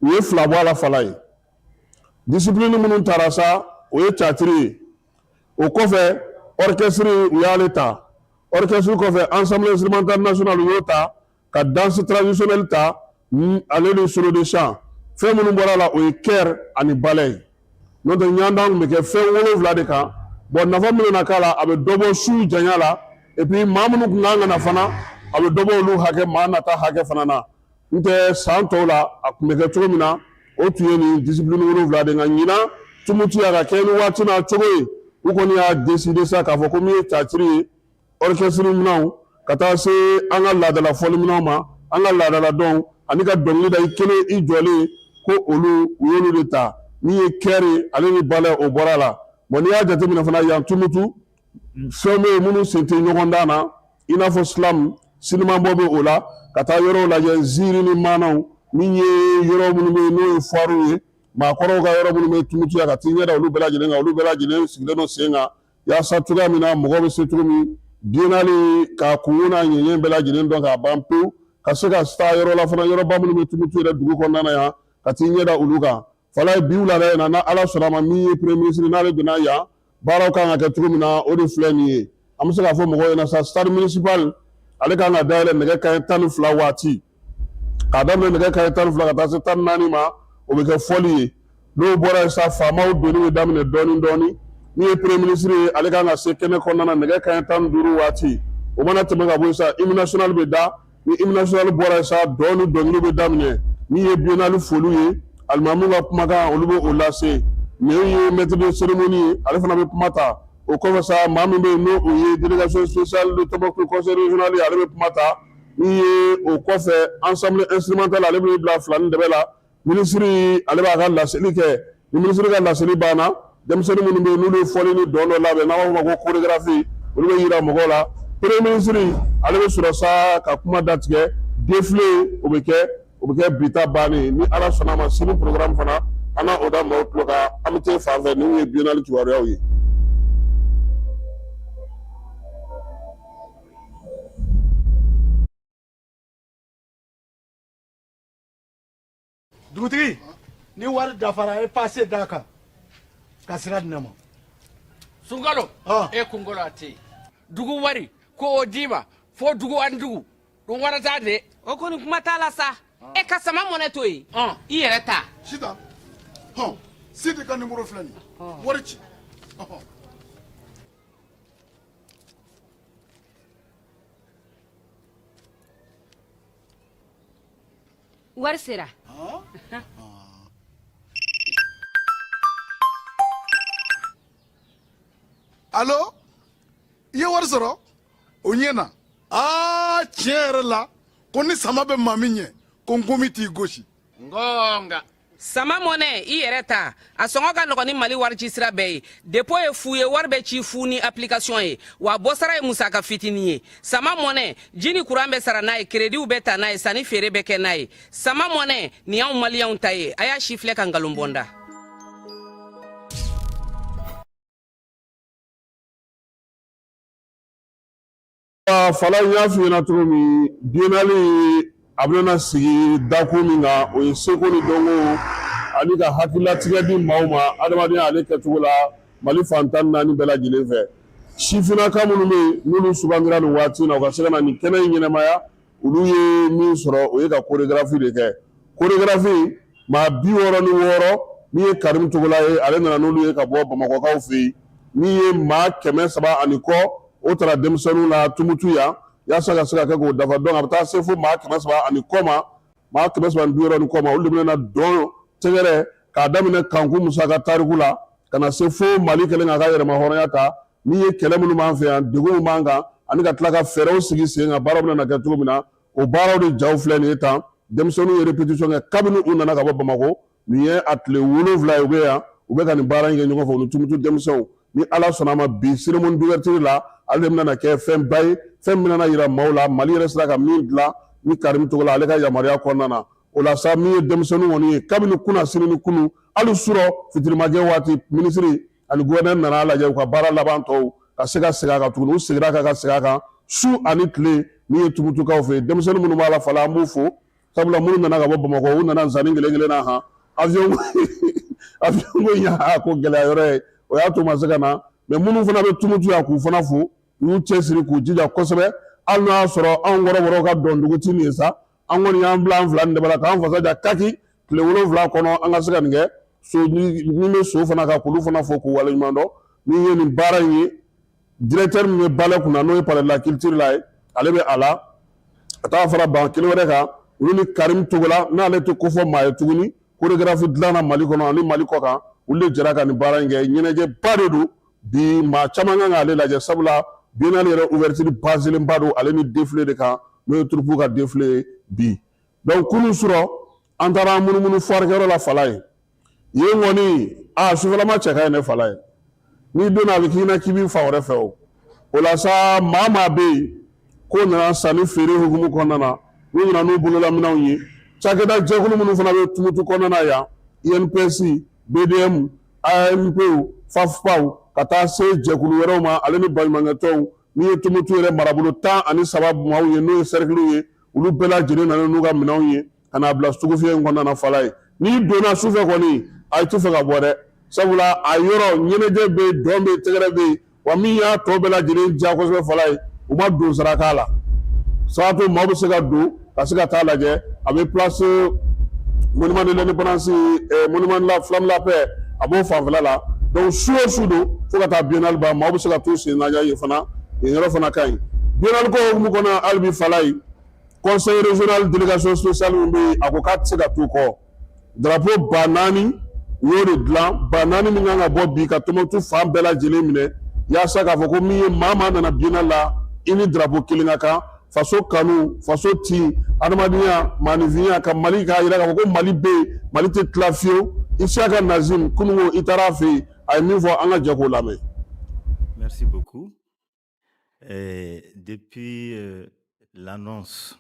S4: u ye 2 bɔ a la fala ye discipline minnu taara sa o ye catiri ye o kɔfɛ orchestre u y'ale ta orchestre kɔfɛ ensemble instrumental national u y'o ta ka danse traditionnelle ta ale ni solo de chant fɛn minnu bɔra la o ye chœur ani ballet n'o tɛ ɲandan kun bɛ kɛ fɛn 7 de kan bon nafa min na k'a la a bɛ dɔ bɔ su janya la et puis maa minnu kun kan ka na fana a bɛ dɔ bɔ olu hakɛ maa nata hakɛ fana na n tɛ san tɔw la a kun bɛ kɛ cogo min na o tun ye nin discipline 7 de nka ɲinan tumutu a ka kɛ ni waati n'a cogo ye u kɔni y'a décider sa k'a fɔ ko min ye catiri ye orchestre minɛnw ka taa se an ka laadala fɔli minɛnw ma an ka laadala dɔnw ani ka dɔnkili da i kelen i jɔlen ko olu u y'olu de ta min ye chœur ye ale ni ballet o bɔra la bon n'i y'a jateminɛ fana yan tumutu fɛn bɛ yen minnu sen tɛ ɲɔgɔndan na i n'a fɔ silamu sinimabɔ bɛ o la ka taa yɔrɔw lajɛ nziiri ni maanaw min ye yɔrɔ minnu bɛ yen n'o ye foire ye maakɔrɔw ka yɔrɔ minnu bɛ tumutu ya ka t'i ɲɛ da olu bɛɛ lajɛlen kan olu bɛɛ lajɛlen sigilen don sen kan yaasa cogoya min na mɔgɔw bɛ se cogo min biennale k'a kungo n'a ɲɛɲɛ bɛɛ lajɛlen dɔn k'a ban pewu ka se ka taa yɔrɔ la fana yɔrɔba minnu bɛ tumutu yɛrɛ dugu kɔnɔna na yan ka t'i ɲɛ da olu kan fala ye bi wulada in na na ala sɔnna a ma min ye premier ministre n'ale donna yan baaraw kan ka kɛ cogo min na o de filɛ nin ye an bɛ se k'a fɔ mɔgɔw ɲɛna sa stade municipal ale kan ka dayɛlɛ nɛgɛ kanɲɛ 12 waati k'a daminɛ nɛgɛ kanɲɛ 12 ka taa se 14 ma o bɛ kɛ fɔli ye n'o bɔra yen sa faamaw donni bɛ daminɛ dɔɔni dɔɔni min ye premier ministre ye ale kan ka se kɛnɛ kɔnɔna na nɛgɛ kanɲɛ 15 waati o mana tɛmɛ ka bɔ yen sa hymne national bɛ da ni hymne national bɔra yen sa dɔn ni dɔnkili bɛ daminɛ min ye biennale foliw ye alimamu ka kumakan olu bɛ o lase nin ye maître de cérémonie ye ale fana bɛ kuma ta o kɔfɛ sa maa min bɛ yen n'o o ye délégation spéciale de Tombouctou conseil régional ye ale bɛ kuma ta min ye o kɔfɛ ensemble instrumental ale bɛ bila filani dɛbɛ la ministre ale b'a ka laseli kɛ ni ministre ka laseli banna denmisɛnnin minnu bɛ yen n'olu ye fɔli ni dɔn dɔ labɛn n'an b'a fɔ o ma ko chorégraphie olu bɛ yira mɔgɔw la premier ministre ale bɛ sɔrɔ sa ka kuma datigɛ défilé o bɛ kɛ bi ta bannen ni ala sɔnna a ma sini programme fana an na o da maaw tulo kan an bɛ t'e fan fɛ n'u ye biennale kibaruyaw ye.
S5: dugutigi ni wari dafara e passe d'a kan ka sira di ne ma.
S6: Sunkalo e kunkolo a tɛ yen dugu wari ko o d'i ma fo dugu ani dugu dun wari t'a de.
S7: o kɔni kuma t'a la sa e ka sama mɔnɛ to yen i yɛrɛ ta.
S5: Sita Sidi ka numéro filɛ nin ye wari ci.
S8: wari sera.
S5: Allo i ye wari sɔrɔ o ɲɛ na tiɲɛ yɛrɛ la ko ni sama bɛ maa min ɲɛ ko n komi t'i gosi.
S6: ngonga
S7: sama mɔnɛ i yɛrɛ ta a sɔngɔ ka nɔgɔn ni mali wari ci sira bɛɛ ye dépôt ye fu ye wari bɛ ci fu ni application ye wa bɔsara ye musaka fitinin ye sama mɔnɛ ji ni kuran bɛ sara n'a ye crédit bɛ ta n'a ye sanni feere bɛ kɛ n'a ye sama mɔnɛ nin y'anw maliyɛnw ta ye a y'a si filɛ ka nkalon bɔnda.
S4: fala y'a fi ɲɛna cogo min biennale a bɛna sigi dakun min kan o ye seko ni dɔnko ani ka hakililatigɛ di maaw ma adamadenya ale kɛcogo la mali fan 14 bɛɛ lajɛlen fɛ sifinnaka minnu bɛ yen n'olu sugandira nin waati na u ka se ka na nin kɛnɛ in ɲɛnamaya olu ye min sɔrɔ o ye ka chorégraphie de kɛ chorégraphie maa 66 min ye Karimu Togola ye ale nana n'olu ye ka bɔ bamakɔkaw fɛ yen min ye maa 300 ani kɔ o tara denmisɛnninw la tumutu yan yaasa ka se ka kɛ k'o dafa donc a bɛ taa se fo maa 300 ani kɔ ma maa 350 ni kɔ ma olu de bɛna dɔn tɛgɛrɛ k'a daminɛ kanku musaka tariku la ka na se fo mali kelen k'a ka yɛrɛma hɔrɔnya ta min ye kɛlɛ minnu b'an fɛ yan degun min b'an kan ani ka tila ka fɛɛrɛw sigi sen kan baaraw bɛna kɛ cogo min na o baaraw de jaw filɛ nin ye tan denmisɛnninw ye répétition kɛ kabini u nana ka bɔ Bamako nin ye a tile 7 ye u bɛ yan u bɛ ka nin baara in kɛ ɲɔgɔn fɛ u ni tumutu denmisɛnw ni ala sɔnna a ma bi cérémonie d'ouverture la ale de bɛna kɛ fɛnba ye fɛn min bɛna yira maaw la mali yɛrɛ sera ka min dilan ni Karim Togola ale ka yamaruya kɔnɔna na o la sa min ye denmisɛnninw kɔni ye kabini kunna sini ni kunu hali surɔ fitirimajɛ waati minisiri ani gouverneur nana lajɛ u ka baara laban tɔw ka se ka segin a kan tuguni u seginna ka segin a kan su ani tile min ye tumutukaw fɛ denmisɛnnin minnu b'a la fala an b'u fo sabula minnu nana ka bɔ Bamakɔ u nana nsanin kelen na han avion ko in y'a ko gɛlɛya yɔrɔ ye o y'a to ma se ka na mais minnu fana bɛ tumutu yan k'u fana fo u y'u cɛsiri k'u jija kosɛbɛ hali n'o y'a sɔrɔ anw kɔrɔbɔrɔw ka dɔndugu ti nin ye sa an kɔni y'an bila an fila nin de b'a la k'an fasa ja kaki tile 7 kɔnɔ an ka se ka nin kɛ so ni bɛ so fana ka k'olu fana fo k'u waleɲuman dɔn min ye nin baara in ye directeur min bɛ balai kunna n'o ye palais de la culture la ye ale bɛ a la ka taa fara ban kelen wɛrɛ kan olu ni Karim Togola n'ale tɛ ko fɔ maa ye tuguni chorégraphie dilanna Mali kɔnɔ ani Mali kɔ kan olu de jɛra ka nin baara in kɛ ɲɛnajɛba de don bi maa caman kan k'ale lajɛ sabula biennale yɛrɛ ouverture baselenba don ale ni défilé de kan n'o ye troupe ka défilé ye bi donc kunun surɔ an taara an munumunu foire la Fala ye yen kɔni sufɛlama cɛ ka ɲi ne Fala ye n'i donna a bɛ k'i na k'i b'i fa wɛrɛ fɛ o la sa maa bɛ yen ko nana sanni feere hukumu kɔnɔna na n'u nana n'u bololaminɛw ye cakɛda jɛkulu minnu fana bɛ tumutu kɔnɔna na yan INPS BDM AMP FAFPAW ka taa se jɛkulu wɛrɛw ma ale ni baɲumankɛtɔnw n'i ye tumutu yɛrɛ marabolo 13 maaw ye n'o ye cercle ye olu bɛɛ lajɛlen nana n'u ka minɛnw ye ka n'a bila sugufiyɛ in kɔnɔna na Fala ye n'i donna sufɛ kɔni a tɛ fɛ ka bɔ dɛ sabula a yɔrɔ ɲɛnajɛ bɛ yen dɔn bɛ yen tɛgɛrɛ bɛ yen wa min y'a tɔ bɛɛ lajɛlen diya kosɛbɛ Fala ye u ma don sara k'a la saa to maaw bɛ se ka don ka se ka taa lajɛ a bɛ place monument de l'indépendance monument de la flamme la paix a b'o fanfɛla la donc su o su don fo ka taa biennale ban maaw bɛ se ka t'u sen lajɛ yen fana yen yɔrɔ fana ka ɲi biennale ko hukumu kɔnɔ hali bi Fala ye conseil régional délégation spéciale min bɛ yen a ko k'a tɛ se ka t'u kɔ drapeau 4,000 u y'o de dilan 4,000 min kan ka bɔ bi ka Tɔnbukutu fan bɛɛ lajɛlen minɛ yaasa k'a fɔ ko min ye maa nana biennale la i ni drapeau kelen ka kan faso kanu faso ti adamadenya maanifinya ka Mali k'a jira k'a fɔ ko Mali bɛ yen Mali tɛ tila fiyewu Isiaka Nazim kunungo i taara a fɛ yen a ye min fɔ an ka jɛ k'o lamɛn.
S9: Merci beaucoup. Depuis l'annonce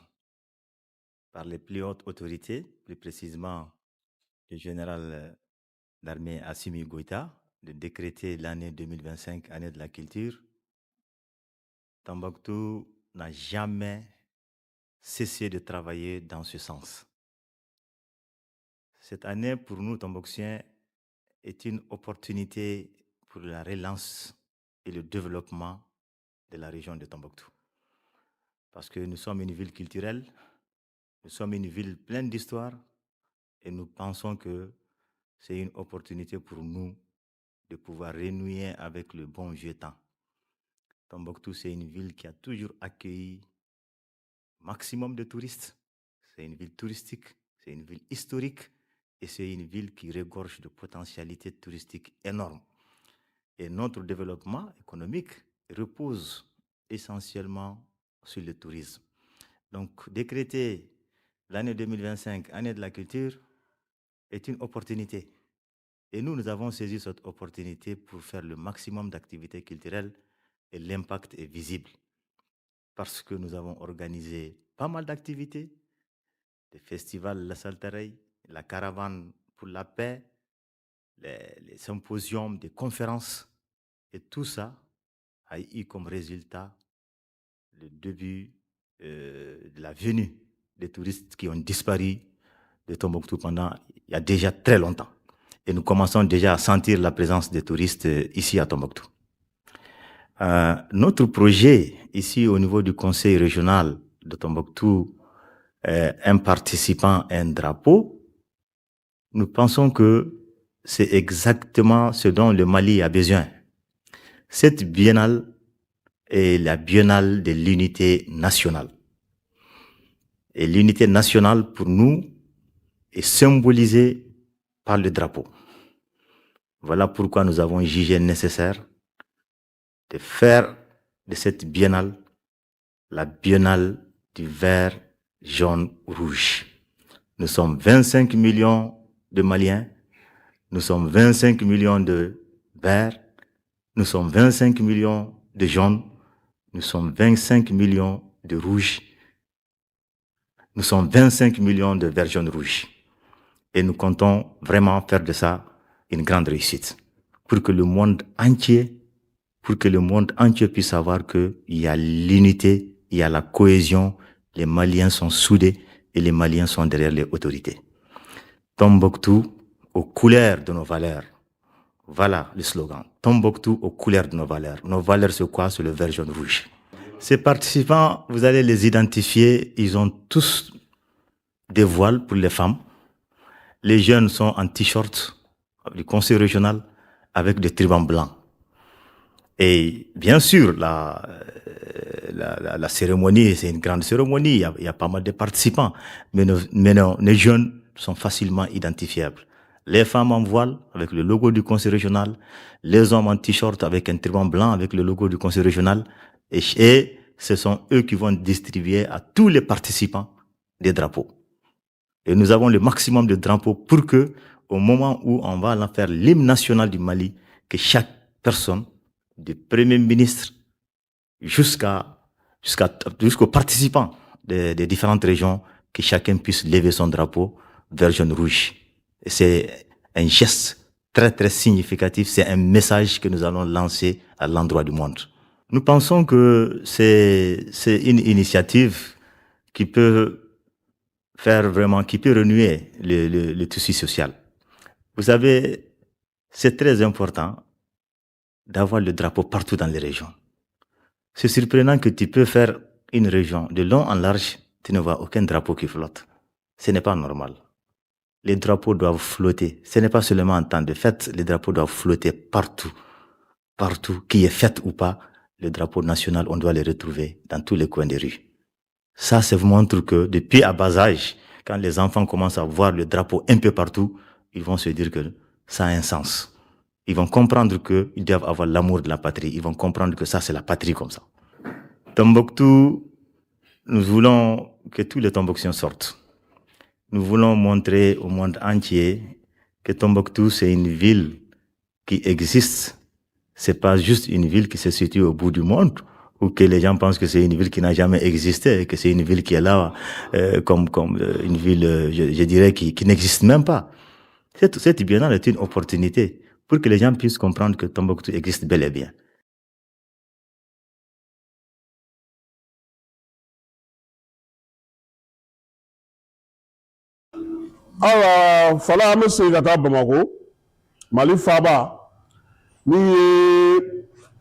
S9: par les plus hautes autorités, plus précisément le général d'armée Assimi Goïta, de décréter l'année 2025 année de la culture, Tombouctou n'a jamais cessé de travailler dans ce sens. Cette année, pour nous, Tombouctiens, est une opportunité pour la relance et le développement de la région de Tombouctou. Parce que nous sommes une ville culturelle, nous sommes une ville pleine d'histoire et nous pensons que c'est une opportunité pour nous de pouvoir renouer avec le bon vieux temps. Tombouctou, c'est une ville qui a toujours accueilli maximum de touristes. C'est une ville touristique, c'est une ville historique et c'est une ville qui regorge de potentialités touristiques énormes. Et notre développement économique repose essentiellement sur le tourisme. Donc, décréter l'année 2025, année de la culture, est une opportunité. Et nous avons saisi cette opportunité pour faire le maximum d'activités culturelles et l'impact est visible. Parce que nous avons organisé pas mal d'activités, des festivals La Saltareille, la caravane pour la paix, les symposiums, des conférences. Et tout ça a eu comme résultat le début de la venue des touristes qui ont disparu de Tombouctou pendant il y a déjà très longtemps. Et nous commençons déjà à sentir la présence des touristes ici à Tombouctou. Notre projet ici au niveau du conseil régional de Tombouctou, un participant, un drapeau, nous pensons que c'est exactement ce dont le Mali a besoin. Cette biennale est la biennale de l'unité nationale. Et l'unité nationale, pour nous, est symbolisée par le drapeau. Voilà pourquoi nous avons jugé nécessaire de faire de cette biennale la biennale du vert, jaune, rouge. Nous sommes 25 millions de Maliens, nous sommes 25 millions de verts, nous sommes 25 millions de jaunes, nous sommes 25 millions de rouges, nous sommes 25 millions de verts, jaunes, rouges. Et nous comptons vraiment faire de ça une grande réussite pour que le monde entier puisse savoir qu'il y a l'unité, il y a la cohésion, les Maliens sont soudés et les Maliens sont derrière les autorités. Tombouctou aux couleurs de nos valeurs. Voilà le slogan. Tombouctou aux couleurs de nos valeurs. Nos valeurs, c'est quoi? C'est le vert, jaune, rouge. Ces participants, vous allez les identifier, ils ont tous des voiles pour les femmes. Les jeunes sont en t-shirt du conseil régional avec des turbans blancs. Et bien sûr, la cérémonie, c'est une grande cérémonie, il y a pas mal de participants, mais les jeunes sont facilement identifiables. Les femmes en voile avec le logo du conseil régional, les hommes en t-shirt avec un turban blanc avec le logo du conseil régional, et ce sont eux qui vont distribuer à tous les participants des drapeaux. Et nous avons le maximum de drapeaux pour que, au moment où on va faire l'hymne national du Mali, que chaque personne, du Premier ministre jusqu'aux participants des différentes régions, que chacun puisse lever son drapeau vert, jaune, rouge. Et c'est un geste très très significatif, c'est un message que nous allons lancer à l'endroit du monde. Nous pensons que c'est une initiative qui peut renouer le tissu social. Vous savez, c'est très important d'avoir le drapeau partout dans les régions. C'est surprenant que tu peux faire une région de long en large, tu ne vois aucun drapeau qui flotte. Ce n'est pas normal. Les drapeaux doivent flotter. Ce n'est pas seulement en temps de fête, les drapeaux doivent flotter partout. Partout, qu'il y ait fête ou pas, le drapeau national, on doit le retrouver dans tous les coins des rues. Ça montre que depuis à bas âge, quand les enfants commencent à voir le drapeau un peu partout, ils vont se dire que ça a un sens. Ils vont comprendre qu'ils doivent avoir l'amour de la patrie. Ils vont comprendre que ça, c'est la patrie comme ça. Tombouctou, nous voulons que tous les Tombouctiens sortent. Nous voulons montrer au monde entier que Tombouctou, c'est une ville qui existe. C'est pas juste une ville qui se situe au bout du monde, ou que les gens pensent que c'est une ville qui n'a jamais existé, que c'est une ville qui est là comme une ville, je dirais, qui n'existe même pas. Cette biennale est une opportunité pour que les gens puissent comprendre que Tombouctou existe bel et bien.
S4: Alors, fala an bɛ segin ka taa Bamakɔ, Mali faaba min ye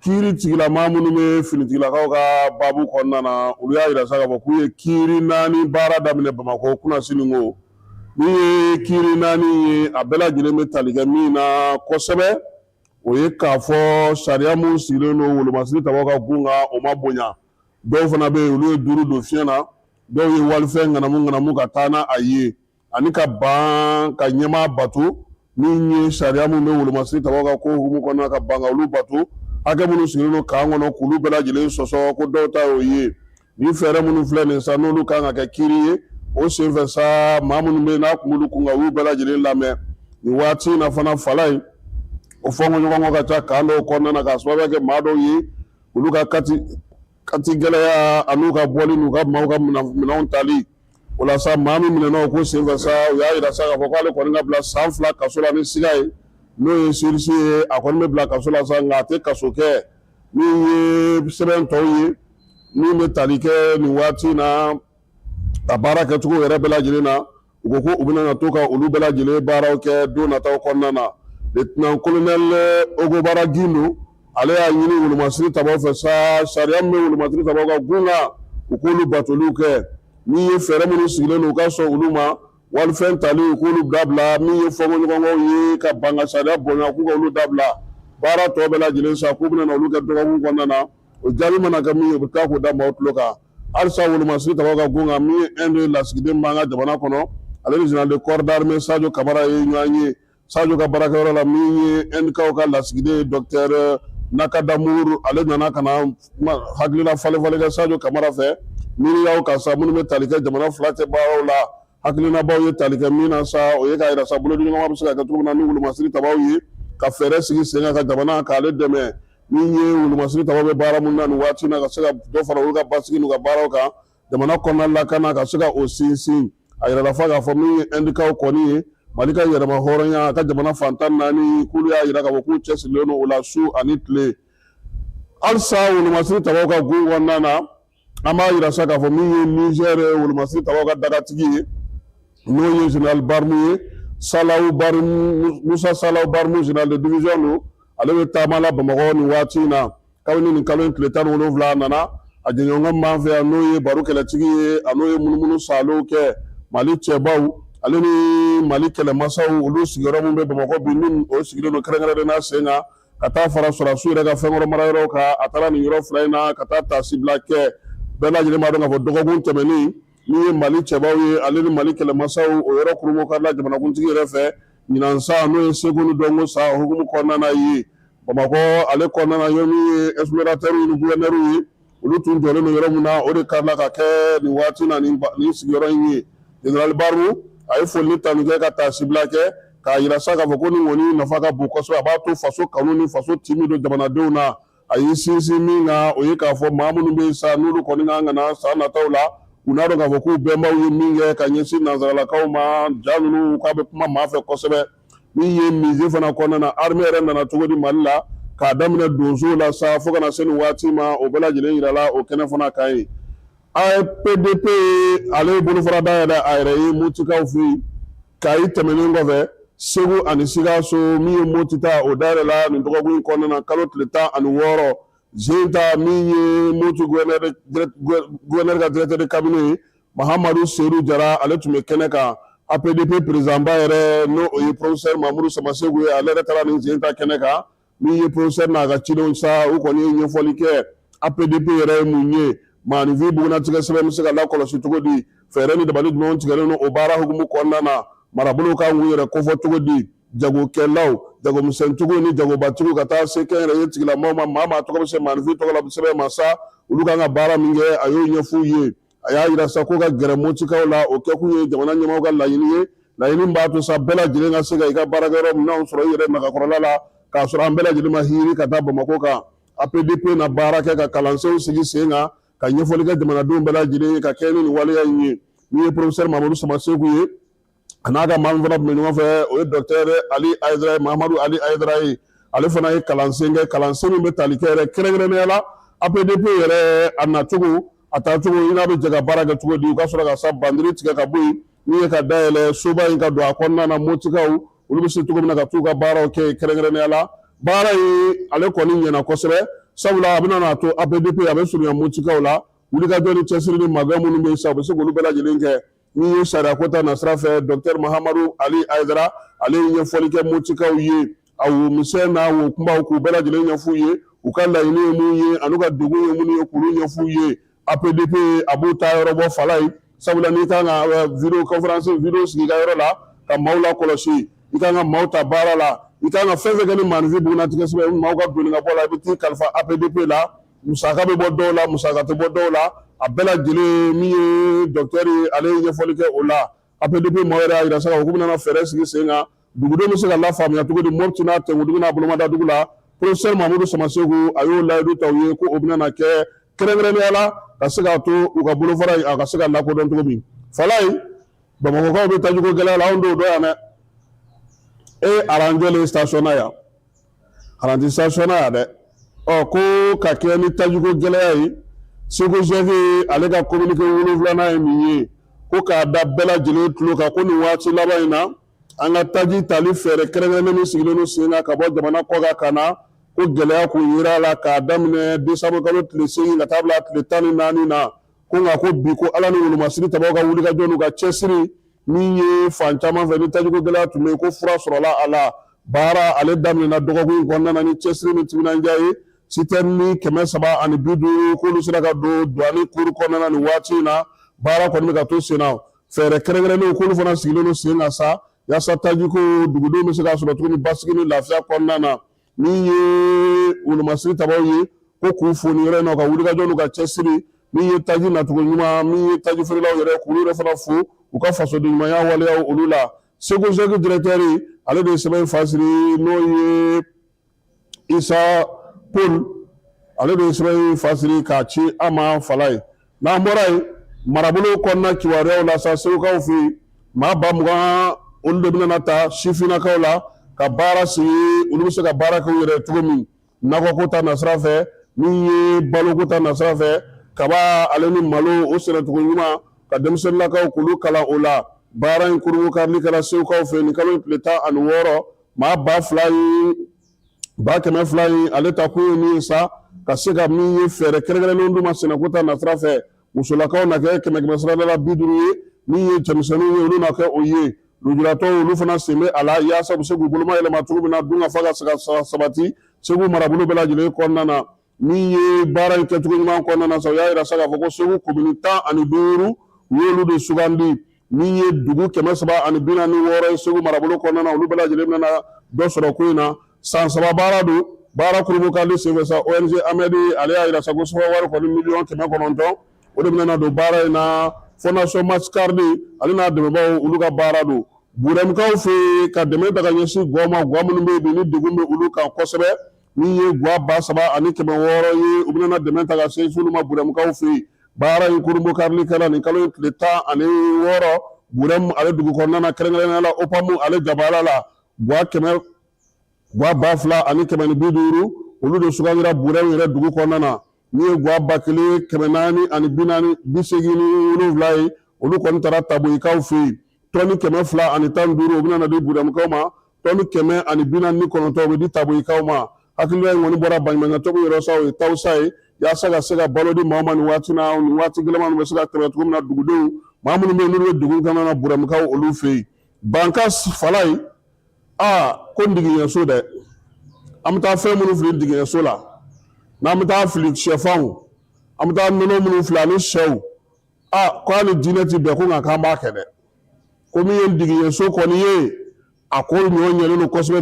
S4: kiiri tigilama minnu bɛ finitigilakaw ka baabu kɔnɔna na, olu y'a yira sa k'a fɔ k'u ye kiiri 4 baara daminɛ Bamakɔ kunnasini ko min ye kiiri 4 ye a bɛɛ lajɛlen bɛ tali kɛ min na kosɛbɛ, o ye k'a fɔ sariya mun sigilen don wolomasiri tabaw ka gun kan o ma bonya. Dɔw fana bɛ yen olu ye 5 don fiɲɛ na, dɔw ye walifɛn ŋanamu ka taa n'a ye. Ani ka ban ka ɲɛmaa bato min ye sariya mun bɛ wolomasiri tabaw ka ko hukumu kɔnɔna ka ban ka olu bato, hakɛ minnu sigilen don kan kɔnɔ k'olu bɛɛ lajɛlen sɔsɔ ko dɔw ta y'o ye. Ni fɛɛrɛ minnu filɛ nin sa n'olu kan ka kɛ kiiri ye, o senfɛ sa maa minnu bɛ yen n'a kun b'olu kun kan olu bɛɛ lajɛlen lamɛn. Nin waati in na fana fala in o fɔnkɔɲɔgɔnkɔ ka ca kan dɔw kɔnɔna na k'a sababuya kɛ maa dɔw ye olu ka kati gɛlɛya an'u ka bɔli n'u ka maaw ka minɛnw tali. O la sa maa min minɛna o ko senfɛ sa u y'a yira sa k'a fɔ k'ale kɔni ka bila san 2 kaso la ni siga ye n'o ye sirisi ye a kɔni bɛ bila kaso la sa nka a tɛ kaso kɛ min ye sɛbɛn tɔw ye min bɛ tali kɛ nin waati na a baara kɛcogo yɛrɛ bɛɛ lajɛlen na u ko ko u bɛna to ka olu bɛɛ lajɛlen baaraw kɛ don nataw kɔnɔna na. Lieutenant colonel Ogobara Gindo ale y'a ɲini wolomasiri tabaw fɛ sa sariya min bɛ wolomasiri tabaw ka gun kan u k'olu batoliw kɛ. Min ye fɛɛrɛ minnu sigilen don u ka sɔn olu ma walifɛn tali u k'olu dabila min ye fɔnkɔɲɔgɔnkɔw ye ka ban ka sariya bonya k'u ka olu dabila baara tɔ bɛɛ lajɛlen sa k'u bɛna olu kɛ dɔgɔkun kɔnɔna na o jaabi mana kɛ min ye u bɛ taa k'o da maaw tulo kan halisa wolomasiri tɔgɔ ka gon kan min ye un de lasigiden b'an ka jamana kɔnɔ ale ni général de corps d'armée Sadio Kamara ye ɲɔgɔn ye Sadio ka baarakɛyɔrɔ la min ye NDK ka lasigiden docteur Nakadamour ale nana ka na hakilina falen kɛ Sadio Kamara fɛ miiriyaw kan sa minnu bɛ tali kɛ jamana fila tɛ baaraw la hakilinabaw ye tali kɛ min na sa o ye k'a yira sa bolodiɲɔgɔnma bɛ se ka kɛ cogo min na ni wolomasiri tabaw ye ka fɛɛrɛ sigi sen kan ka jamana k'ale dɛmɛ min ye wolomasiri tabaw bɛ baara mun na nin waati in na ka se ka dɔ fara olu ka basigi n'u ka baaraw kan jamana kɔnɔna lakana ka se ka o sinsin a yirala fɔ k'a fɔ min ye NDK kɔni ye Mali ka yɛrɛma hɔrɔnya a ka jamana fantan naani k'olu y'a yira k'a fɔ k'u cɛsirilen don o la su ani tile halisa wolomasiri tabaw ka gun kɔnɔna na an b'a yira sa k'a fɔ min ye Niger wolomasiri tabaw ka dagatigi ye n'o ye général Barmu ye Musa Salaw Barmu général de division don ale bɛ taama la Bamakɔ nin waati in na kabini nin kalo in tile 17 nana a jɛɲɔgɔn b'an fɛ yan n'o ye baro kɛlɛtigi ye a n'o ye munumunu salow kɛ Mali cɛbaw ale ni Mali kɛlɛmasaw olu sigiyɔrɔ min bɛ Bamakɔ bi ni o sigilen don kɛrɛnkɛrɛnnen sen kan ka taa fara Sɔrasiw yɛrɛ ka fɛnkɔrɔ marayɔrɔ kan a taara nin yɔrɔ fila in na ka taa taasibila kɛ bɛɛ lajɛlen b'a dɔn k'a fɔ dɔgɔkun tɛmɛnen min ye Mali cɛbaw ye ale ni Mali kɛlɛmasaw o yɔrɔ kurumo ka la jamanakuntigi yɛrɛ fɛ ɲinan sa n'o ye Segu ni Dɔnko sa o hukumu kɔnɔna na ye Bamakɔ ale kɔnɔna na ye min ye explorateurs ni gouverneurs ye olu tun jɔlen don yɔrɔ min na o de karila ka kɛ nin waati na nin sigiyɔrɔ in ye général Barmu a ye foli ni tanu kɛ ka taasibila kɛ k'a yira sa k'a fɔ ko nin kɔni nafa ka bon kosɛbɛ a b'a to faso kanu ni faso tin min don jamanadenw na a y'i sinsin min kan o ye k'a fɔ maa minnu bɛ yen sa n'olu kɔni kan ka na san nataw la u n'a dɔn k'a fɔ k'u bɛnbaw ye min kɛ ka ɲɛsin nanzaralakaw ma ja ninnu k'a bɛ kuma maa fɛ kosɛbɛ min ye mise fana kɔnɔna na armée yɛrɛ nana cogo di Mali la k'a daminɛ donsow la sa fo ka na se nin waati ma o bɛɛ lajɛlen yirala o kɛnɛ fana kan ye APDP ale ye bolofara dayɛlɛ a yɛrɛ ye Motikaw fɛ yen Kayi tɛmɛnen kɔfɛ Segu ani Sikaso min ye Moti ta o dayɛlɛla nin dɔgɔkun in kɔnɔna na kalo tile 16 Zenta min ye Moti gouverneur ka directeur de cabinet ye Mahamadu Seydou Jara ale tun bɛ kɛnɛ kan APDP président ba yɛrɛ n'o o ye professeur Mamadou Samasegu ye ale yɛrɛ taara nin Zenta kɛnɛ kan min ye professeur n'a ka cidenw sa u kɔni ye ɲɛfɔli kɛ APDP yɛrɛ ye mun ye maanifin bugunatigɛ sɛbɛn bɛ se ka lakɔlɔsi cogo di fɛɛrɛ ni dabali jumɛnw tigɛlen don o baara hukumu kɔnɔna na marabolow kan k'u yɛrɛ kofɔ cogo di jagokɛlaw jagomisɛntigiw ni jagobatigiw ka taa se kɛnyɛrɛye tigilamɔgɔw ma maa maa tɔgɔ bɛ se maanifin tɔgɔ la sɛbɛn ma sa olu kan ka baara min kɛ a y'o ɲɛf'u ye a y'a yira sa ko ka gɛrɛ Motikaw la o kɛkun ye jamana ɲɛmɔgɔw ka laɲini ye laɲini b'a to sa bɛɛ lajɛlen ka se ka i ka baarakɛyɔrɔ minɛnw sɔrɔ i yɛrɛ nagakɔrɔla la k'a sɔrɔ an bɛɛ lajɛlen ma hiri ka taa Bamakɔ kan APDP na baara kɛ ka kalansenw sigi sen kan ka ɲɛfɔli kɛ jamanadenw bɛɛ lajɛlen ye ka kɛ ni nin waleya in ye min ye professeur Mamadou Samasegu ye a n'a ka maa min fana tun bɛ ɲɔgɔn fɛ o ye docteur Ali Ayidara ye Mahamadu Ali Ayidara ye ale fana ye kalansen kɛ kalansen min bɛ tali kɛ yɛrɛ kɛrɛnkɛrɛnnenya la APDP yɛrɛ a nacogo a taacogo i n'a bɛ jɛ ka baara kɛ cogo di u ka sɔrɔ ka sa bandiri tigɛ ka bɔ yen min ye ka dayɛlɛ soba in ka don a kɔnɔna na Motikaw olu bɛ se cogo min na ka t'u ka baaraw kɛ kɛrɛnkɛrɛnnenya la baara in ale kɔni ɲɛna kosɛbɛ sabula a bɛna n'a to APDP a bɛ surunya Motikaw la wulikajɔ ni cɛsiri ni magɛn minnu bɛ yen sa u bɛ se k'olu bɛɛ lajɛlen kɛ min ye sariya ko ta nasira fɛ docteur Mahamadu Ali Ayidara ale ye ɲɛfɔli kɛ Motikaw ye a wo misɛn n'a wo kumaw k'u bɛɛ lajɛlen ɲɛf'u ye u ka laɲini ye mun ye ani ka degun ye mun ye k'olu ɲɛf'u ye APDP a b'u ta yɔrɔ bɔ fala ye sabula n'i kan ka video conférence video sigi i ka yɔrɔ la ka maaw lakɔlɔsi i kan ka maaw ta baara la i kan ka fɛn fɛn kɛ ni maanifin bugunatigɛ sɛbɛn maaw ka doni ka bɔ la i bɛ t'i kalifa APDP la musaka bɛ bɔ dɔw la musaka tɛ bɔ dɔw la a bɛɛ lajɛlen min ye docteur ye ale ye ɲɛfɔli kɛ o la APDP maaw yɛrɛ y'a yira sa k'a fɔ k'u bɛna fɛɛrɛ sigi sen kan dugudenw bɛ se ka lafaamuya cogo di Mopti n'a Tɛnkuntigi n'a Bolomada dugu la professeur Mamadou Samasegu a y'o layidu ta u ye ko o bɛna kɛ kɛrɛnkɛrɛnnenya la ka se k'a to u ka bolofara a ka se ka lakodɔn cogo min fala ye Bamakɔkaw bɛ tajugu gɛlɛya la anw t'o dɔn yan dɛ e aranjɛlen station na yan aranti station na yan dɛ ko ka kɛ ni tajugu gɛlɛya ye Segu chef ale ka communiqué 7 ye min ye ko k'a da bɛɛ lajɛlen tulo kan ko nin waati laban in na an ka taji tali fɛɛrɛ kɛrɛnkɛrɛnnen min sigilen don sen kan ka bɔ jamana kɔ kan ka na ko gɛlɛya k'u yera a la k'a daminɛ décembre kalo tile 8 ka taa bila tile 14 na ko nka ko bi ko Ala ni wolomasiri tabaw ka wulikajɔ n'u ka cɛsiri min ye fan caman fɛ ni tajugu gɛlɛya tun bɛ yen ko fura sɔrɔla a la baara ale daminɛna dɔgɔkun kɔnɔna na ni cɛsiri ni timinandiya ye citerne 350 k'olu sera ka don douane cour kɔnɔna na nin waati in na baara kɔni bɛ ka to sen na fɛɛrɛ kɛrɛnkɛrɛnnenw k'olu fana sigilen don sen kan sa yaasa tajiko dugudenw bɛ se ka sɔrɔ tuguni basigi ni lafiya kɔnɔna na min ye wolomasiri tabaw ye ko k'u foni yɔrɔ in na ka wulikajɔ n'u ka cɛsiri min ye taji nacogo ɲuman min ye taji feerelaw yɛrɛ k'olu yɛrɛ fana fo u ka fasoden ɲumanya waleyaw olu la Segu directeur ale de ye sɛbɛn fasiri n'o ye Isa Paul ale de ye sɛbɛn fasiri k'a ci an ma Fala ye n'an bɔra yen marabolo kɔnɔna kibaruyaw la sa segukaw fɛ yen maa 20 olu de bɛna ta sifinnakaw la ka baara sigi olu bɛ se ka baara kɛ u yɛrɛ cogo min nakɔko ta nasira fɛ min ye baloko ta nasira fɛ kaba ale ni malo o sɛnɛcogo ɲuman ka denmisɛnninlakaw k'olu kalan o la baara in kurubu karili kɛra segukaw fɛ nin kalo tile 16 maa 200,000 in ale ta kun ye min ye sa ka se ka min ye fɛɛrɛ kɛrɛnkɛrɛnnenw d'u ma sɛnɛko ta nasira fɛ musolakaw na kɛ 100 sarada la 50 ye min ye cɛmisɛnninw ye olu na kɛ o ye lujuratɔw olu fana sen bɛ a la yaasa u bɛ se k'u boloma yɛlɛma cogo min na dunkafa ka se ka sabati Segu marabolo bɛɛ lajɛlen kɔnɔna na min ye baara in kɛcogo ɲuman kɔnɔna na sa u y'a yira sa k'a fɔ ko Segu komini 15 u y'olu de sugandi min ye dugu 346 ye Segu marabolo kɔnɔna na olu bɛɛ lajɛlen bɛna dɔ sɔrɔ ko in na san 3 baara don baara kurubu karili senfɛ sa ONG Amedi ale y'a yira sa ko sɔrɔ wari kɔni $900,000 o de bɛna don baara in na Fondation Mascardi ale n'a dɛmɛbaaw olu ka baara don Burɛmukaw fɛ ka dɛmɛ ta ka ɲɛsin guwa ma guwa minnu bɛ yen bi ni degun bɛ olu kan kosɛbɛ min ye guwa 3,600 ye u bɛna dɛmɛ ta ka se olu ma Burɛmukaw fɛ baara in kurubu karili kɛra nin kalo tile 16 Burɛmu ale dugu kɔnɔna na kɛrɛnkɛrɛnnenya la Opamu ale jabala la guwa 2,150 olu de sugandira Burɛmu yɛrɛ dugu kɔnɔna na min ye guwa 1,487 ye olu kɔni taara Taboyikaw fɛ yen tɔni 215 u bɛna di Burɛmukaw ma tɔni 149 u bɛ di Taboyikaw ma hakilila in kɔni bɔra baɲumankɛtɔnw yɛrɛ sa o ye tawusa ye yaasa ka se ka balo di maa ma nin waati na nin waati gɛlɛman bɛ se ka tɛmɛ cogo min na dugudenw maa minnu bɛ yen n'olu bɛ dugu kɔnɔna na Burɛmukaw olu fɛ yen Banka Fala ye ko ndigiɲɛso dɛ an bɛ taa fɛn minnu fili ndigiɲɛso la n'an bɛ taa fili sɛfanw an bɛ taa nɔnɔ minnu fili ani sɛw ko hali diinɛ ti bɛn ko nka k'an b'a kɛ dɛ ko min ye ndigiɲɛso kɔni ye a ko ɲɔ ɲɛlen don kosɛbɛ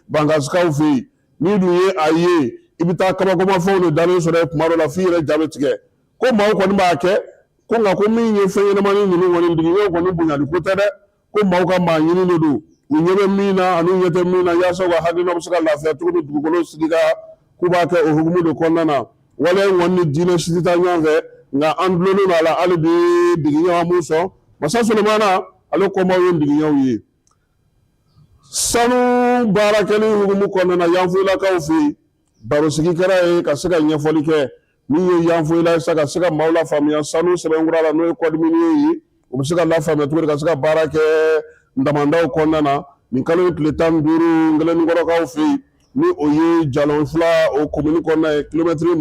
S4: Bankasikaw fɛ yen n'i dun ye a ye i bɛ taa kabakomafɛnw de dalen sɔrɔ yen tuma dɔ la f'i yɛrɛ ja bɛ tigɛ ko maaw kɔni b'a kɛ ko nka ko min ye fɛn ɲɛnamanin ninnu kɔni ndigiɲɛw kɔni bonyali ko tɛ dɛ ko maaw ka maa ɲini de don u ɲɛ bɛ min na ani u ɲɛ tɛ min na yaasa u ka hakilina bɛ se ka lafiya cogo min dugukolo sigi ka k'u b'a kɛ o hukumu de kɔnɔna na waleya in kɔni ni diinɛ si tɛ taa ɲɔgɔn fɛ nka an dulonnen don a la hali bi ndigiɲɛw an b'u sɔn Masa Solomana ale kɔmaw ye ndigiɲɛw ye sanu baarakɛli hukumu kɔnɔna na yanfoyilakaw fɛ yen barosigi kɛra ye ka se ka ɲɛfɔli kɛ min ye yanfoyila ye sa ka se ka maaw lafaamuya sanu sɛbɛnkura la n'o ye code minier ye u bɛ se ka lafaamuya cogo di ka se ka baara kɛ ndamandaw kɔnɔna na nin kalo tile 15 Ngɛlɛninkɔrɔkaw fɛ yen ni o ye jalɔn 2 o komini kɔnɔna ye kilomɛtiri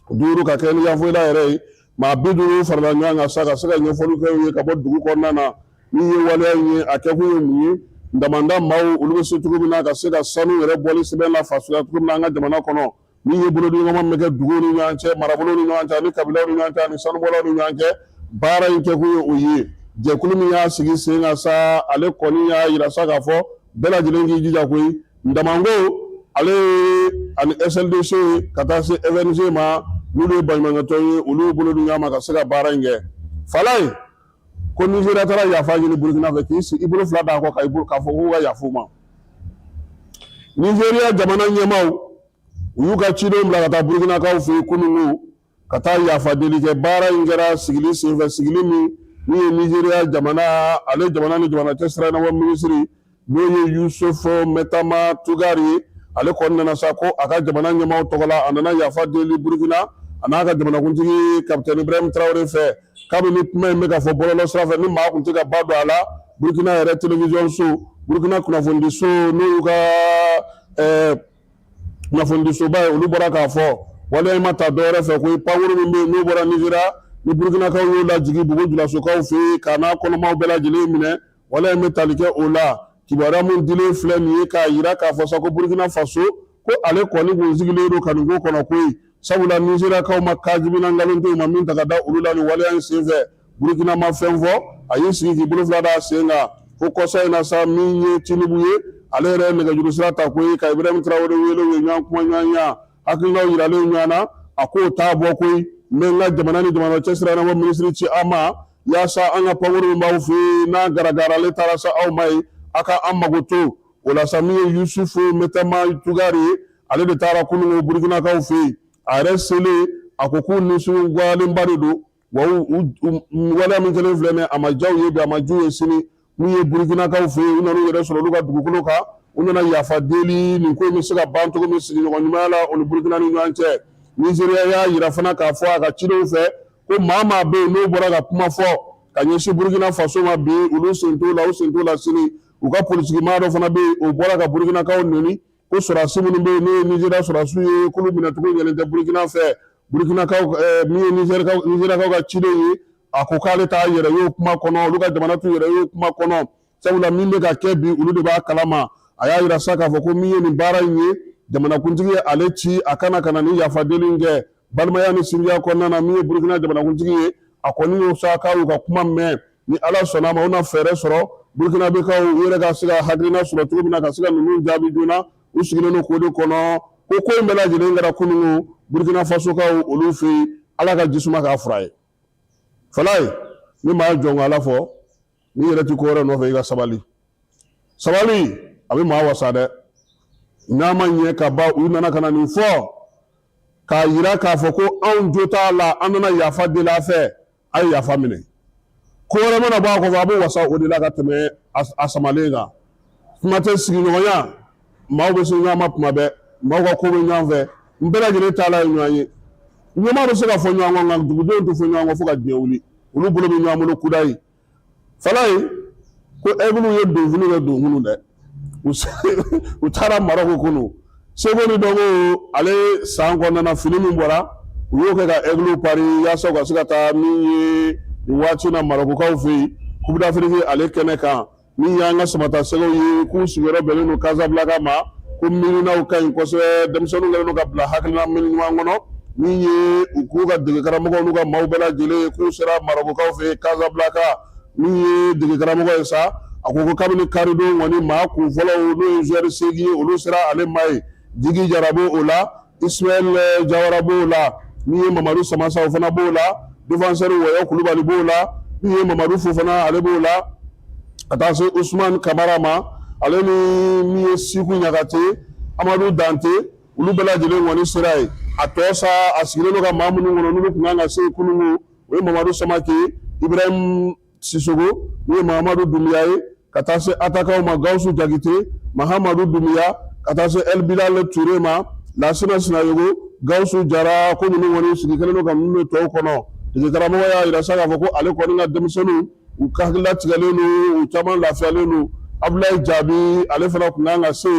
S4: 45 ka kɛ ni yanfoyila yɛrɛ ye maa 50 farala ɲɔgɔn kan sa ka se ka ɲɛfɔli kɛ u ye ka bɔ dugu kɔnɔna na min ye waleya in ye a kɛkun ye mun ye ndamanda maaw olu bɛ se cogo min na ka se ka sanu yɛrɛ bɔli sɛbɛn la fasuguya cogo min na an ka jamana kɔnɔ min ye bolodiɲɔgɔnma min bɛ kɛ duguw ni ɲɔgɔn cɛ marabolow ni ɲɔgɔn cɛ ani kabilaw ni ɲɔgɔn cɛ ani sanubɔlaw ni ɲɔgɔn cɛ baara in kɛkun ye o ye jɛkulu min y'a sigi sen kan sa ale kɔni y'a yira sa k'a fɔ bɛɛ lajɛlen k'i jija koyi ndamango ale ani SLDC ka taa se FNG ma n'olu ye baɲumankɛtɔn ye olu bolo di ɲɔgɔn ma ka se ka baara in kɛ Fala ye ko Nizeriya taara yafa ɲini Burukina fɛ k'i sigi i bolo fila d'a kɔ k'a fɔ k'u ka yafa u ma Nizeriya jamana ɲɛmaaw u y'u ka cidenw bila ka taa Burukinakaw fɛ yen kunungo ka taa yafa deli kɛ baara in kɛra sigili senfɛ sigili min ye Nizeriya jamana ale jamana ni jamana cɛ siranabɔ minisiri n'o ye Yusufu Mɛtama Tugari ye ale kɔni nana sa ko a ka jamana ɲɛmaaw tɔgɔ la a nana yafa deli Burukina a n'a ka jamanakuntigi Kapitɛni Ibrahim Traoré fɛ kabini kuma in bɛ ka fɔ bɔlɔlɔ sira fɛ ni maa tun tɛ ka ba don a la Burukina yɛrɛ télévision so Burukina kunnafoni so n'o y'u ka kunnafoni soba ye olu bɔra k'a fɔ waleya in ma ta dɔwɛrɛ fɛ ko pankuru min bɛ yen n'o bɔra Nizeriya ni Burukinakaw y'o lajigi Bugu Julasokaw fɛ yen k'a n'a kɔnɔmaw bɛɛ lajɛlen minɛ waleya in bɛ tali kɛ o la kibaruya mun dilen filɛ nin ye k'a yira k'a fɔ sa ko Burkina Faso ko ale kɔni kun sigilen don ka nin ko kɔnɔ koyi sabula Nizeriyakaw ma kajibina nkalon to ma min ta ka da olu la nin waleya in senfɛ Burkina ma fɛn fɔ a y'i sigi k'i bolo fila d'a sen kan fo kɔsa in na sa min ye Tinubu ye ale yɛrɛ nɛgɛjuru sira ta koyi ka Ibrahim Traoré wele u ye ɲɔgɔn kuma ɲɔgɔn ya hakilinaw yiralen ɲɔgɔn na a k'o t'a bɔ koyi n bɛ n ka jamana ni jamana cɛ sira ɲɛnabɔ minisiri ci an ma yaasa an ka pankoro min b'aw fɛ yen n'a garagaralen taara sa aw ma ye a ka an mago to o la sa min ye Yusufu Mɛtɛma Tugari ye ale de taara kunungo Burukinakaw fɛ yen a yɛrɛ selen a ko k'u nisɔngoyalenba de don wa waleya min kɛlen filɛ nin ye a ma diya u ye bi a ma diya u ye sini n'u ye Burukinakaw fɛ yen u nan'u yɛrɛ sɔrɔ olu ka dugukolo kan u nana yafa deli nin ko in bɛ se ka ban cogo min sigiɲɔgɔn ɲumanya la o ni Burukina ni ɲɔgɔn cɛ Nizeriya y'a yira fana k'a fɔ a ka cidenw fɛ ko maa maa bɛ yen n'o bɔra ka kuma fɔ ka ɲɛsin Burukina Faso ma bi olu sen t'o la u sen t'o la sini u ka politiki maa dɔ fana bɛ yen o bɔra ka Burukinakaw nɛni ko sɔrɔdasi minnu bɛ yen n'o ye Nizeriya sɔrɔdasiw ye k'olu minɛcogo ɲɛlen tɛ Burukina fɛ Burukinakaw min ye Nizeriyakaw ka cidenw ye a ko k'ale t'a yɛrɛ ye o kuma kɔnɔ olu ka jamana t'u yɛrɛ ye o kuma kɔnɔ sabula min bɛ ka kɛ bi olu de b'a kalama a y'a yira sa k'a fɔ ko min ye nin baara in ye jamanakuntigi ye ale ci a kana ka na ni yafa deli kɛ balimaya ni sinjiya kɔnɔna na min ye Burukina jamanakuntigi ye a kɔni y'o sa k'a y'u ka kuma mɛn ni Ala sɔnna ma u na fɛɛrɛ sɔrɔ Burukinabe-kaw u yɛrɛ ka se ka hakilina sɔrɔ cogo min na ka se ka ninnu jaabi joona u sigilen don k'o de kɔnɔ ko ko in bɛɛ lajɛlen kɛra kunungo Burukina Fasokaw olu fɛ yen Ala ka jisuma k'a fura ye falaye ni maa jɔn Ala fɔ ni yɛrɛ ti ko wɛrɛ nɔfɛ i ka sabali a bɛ maa wasa dɛ n'a ma ɲɛ ka ban u nana ka na nin fɔ k'a yira k'a fɔ ko anw jo t'a la an nana yafa deli a fɛ a ye yafa minɛ ko wɛrɛ mana bɔ a kɔfɛ a bɛ wasa o de la ka tɛmɛ a samalen kan kuma tɛ sigiɲɔgɔnya maaw bɛ se ɲɔgɔn ma kuma bɛɛ maaw ka ko bɛ ɲɔgɔn fɛ n bɛɛ lajɛlen taala ye ɲɔgɔn ye ɲɛmaa bɛ se ka fɔ ɲɔgɔn kɔ nka dugudenw tɛ fɔ ɲɔgɔn kɔ fo ka diɲɛ wuli olu bolo bɛ ɲɔgɔn bolo kuda ye falaye ko Aigle ye donfini kɛ donkunu dɛ u taara Marɔku kunu Seko ni Dɔnko ale san kɔnɔna fini min bɔra u y'o kɛ ka Aigle pari yaasa u ka se ka taa min ye nin waati na Marɔkukaw fɛ yen Coupe d'Afrique ale kɛnɛ kan min y'an ka Samata Sɛgɛw ye k'u sigiyɔrɔ bɛnnen don Casablanca ma ko miirinaw ka ɲi kosɛbɛ denmisɛnninw kɛlen don ka bila hakilina min ɲuman kɔnɔ min ye u k'u ka dege karamɔgɔw n'u ka maaw bɛɛ lajɛlen ye k'u sera Marɔkukaw fɛ yen Casablanca min ye dege karamɔgɔ ye sa a ko kabini karidon kɔni maa kun fɔlɔw n'o ye joueur 8 ye olu sera ale ma ye Djigui Diarra b'o la Ismaël Diawara b'o la min ye Mamadou Samasaw fana b'o la défenseur Wɔyɔ Kulubali b'o la min ye Mamadou Fofana ale b'o la ka taa se Ousmane Kamara ma ale ni min ye Siku Ɲagate Amadou Dante olu bɛɛ lajɛlen kɔni sera ye a tɔ sa a sigilen don ka maa minnu kɔnɔ n'olu tun kan ka se kunungo o ye Mamadou Samake Ibrahim Sissoko n'o ye Mahamadou Doumbouya ye ka taa se attaquant ma Gawusu Jakite Mahamadou Doumbouya ka taa se El Bilal Touré ma Lasina Sinayogo Gawusu Jara ko ninnu kɔni sigi kelen don ka ninnu de tɔw kɔnɔ dege karamɔgɔ y'a yira sa k'a fɔ ko ale kɔni ka denmisɛnninw u ka hakilila tigɛlen don u caman lafiyalen don Abdoulaye Jaabi ale fana tun kan ka se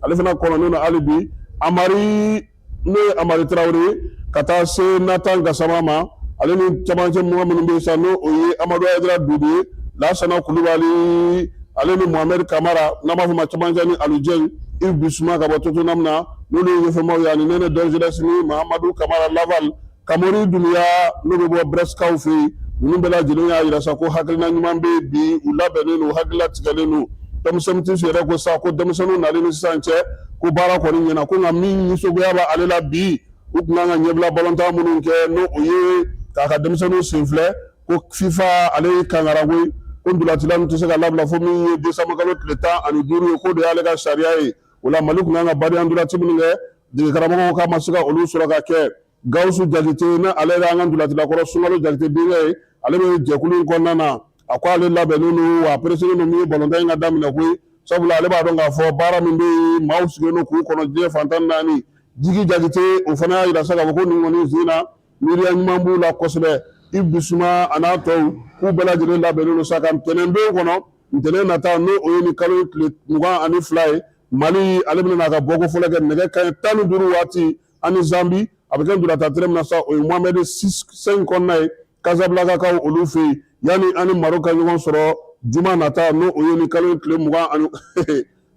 S4: ale fana kɔnɔnen don hali bi Amari n'o ye Amari Traoré ka taa se Nathan Gassama ma ale ni camancɛ mɔgɔ minnu bɛ yen sa n'o ye Amadou Aïdara Dodo ye Lassana Kulubali ale ni Mohamed Kamara n'an b'a fɔ ma camancɛ ni Aliou Dieng Yves Bissouma ka bɔ Tottenham na n'olu ye ɲɛfɛmaw ye ani Nene Donjeles ni Mahamadou Kamara Laval Kamori Doumbouya n'o bɛ bɔ Brestkaw fɛ yen ninnu bɛɛ lajɛlen y'a yira sa ko hakilina ɲuman bɛ bi u labɛnnen don u hakilila tigɛlen don denmisɛnnintigiw yɛrɛ ko sa ko denmisɛnninw nalen ni sisan cɛ ko baara kɔni ɲɛna ko nka min nisɔngoya b'ale la bi u tun kan ka ɲɛbila balontan minnu kɛ n'o o ye k'a ka denmisɛnninw sen filɛ ko FIFA ale ye kangara koyi ko ndolatila ninnu tɛ se ka labila fo min ye décembre kalo tile 15 ye k'o de y'ale ka sariya ye o la Mali tun kan ka bariya ndolati minnu kɛ dege karamɔgɔw k'a ma se ka olu sɔrɔ ka kɛ Gawusu Jakite ni ale yɛrɛ an ka ndolatilakɔrɔ Sunkalo Jakite denkɛ ye ale bɛ jɛkulu in kɔnɔna na a ko ale labɛnnen don wa presser don min ye balontan in ka daminɛ koyi sabula ale b'a dɔn k'a fɔ baara min bɛ yen maaw sigilen don k'u kɔnɔ diɲɛ fantan naani Djigui Jakite o fana y'a yira sa k'a fɔ ko nin kɔni sen na miiriya ɲuman b'u la kosɛbɛ Yves Bissouma a n'a tɔw k'u bɛɛ lajɛlen labɛnnen don sa ka ntɛnɛn don kɔnɔ ntɛnɛn nata n'o o ye nin kalo tile 22 ye Mali ale bɛna n'a ka bɔko fɔlɔ kɛ nɛgɛ kanɲɛ 15 waati ani Zambi a bɛ kɛ ndolantan tere min na sa o ye Mohamed 5 kɔnɔna ye Casablanca kaw olu fɛ yen yanni ani Maroc ka ɲɔgɔn sɔrɔ juma nata no o ye ni kalo tile 20 ani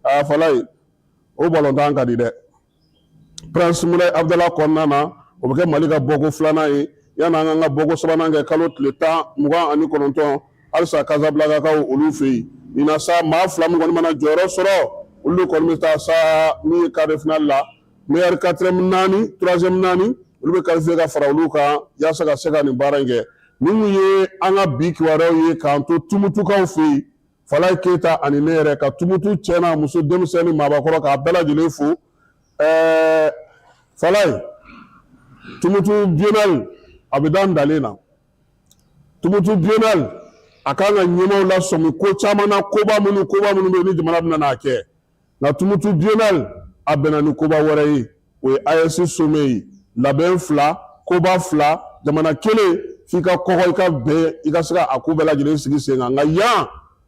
S4: a falay o balontan ka di dɛ Prince Moulay Abdallah kɔnɔna na o bɛ kɛ Mali ka bɔko 2nan ye yani an ka bɔko 3nan kɛ kalo tile 29 halisa Casablancakaw olu fɛ yen nin na sa maa 2 min kɔni mana jɔyɔrɔ sɔrɔ olu kɔni bɛ taa sa min ye quart de finale la meilleur 4e 4 3e 4 olu bɛ qualifier ka fara olu kan yaasa ka se ka nin baara in kɛ minnu ye an ka bi kibaruyaw ye k'an to Tumutukaw fɛ yen Falaye Keyita ani ne yɛrɛ ka Tumutu cɛ n'a muso denmisɛn ni maabakɔrɔ k'a bɛɛ lajɛlen fo Falaye Tumutu biennale a bɛ da n dalen na Tumutu biennale a kan ka ɲɛmaw lasɔmi ko caman na koba minnu bɛ yen ni jamana bɛna n'a kɛ nka Tumutu biennale a bɛnna ni koba wɛrɛ ye o ye AES sommet ye labɛn 2 koba 2 jamana kelen f'i ka kɔgɔ i ka bɛn i ka se ka a ko bɛɛ lajɛlen sigi sen kan nka yan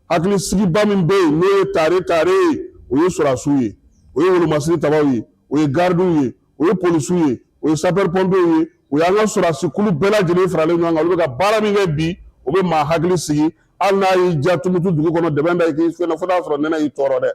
S4: hakilisigiba min bɛ yen n'o ye tare ye o ye sɔrasiw ye o ye wolomasiri tabaw ye o ye gardiw ye o ye polisiw ye o ye sapeur pompier ye o y'an ka sɔrasikulu bɛɛ lajɛlen faralen ɲɔgɔn kan olu bɛ ka baara min kɛ bi o bɛ maa hakili sigi hali n'a y'i diya Tumutu dugu kɔnɔ dɛmɛ da i k'i fɛn fo n'a sɔrɔ nɛnɛ y'i tɔɔrɔ dɛ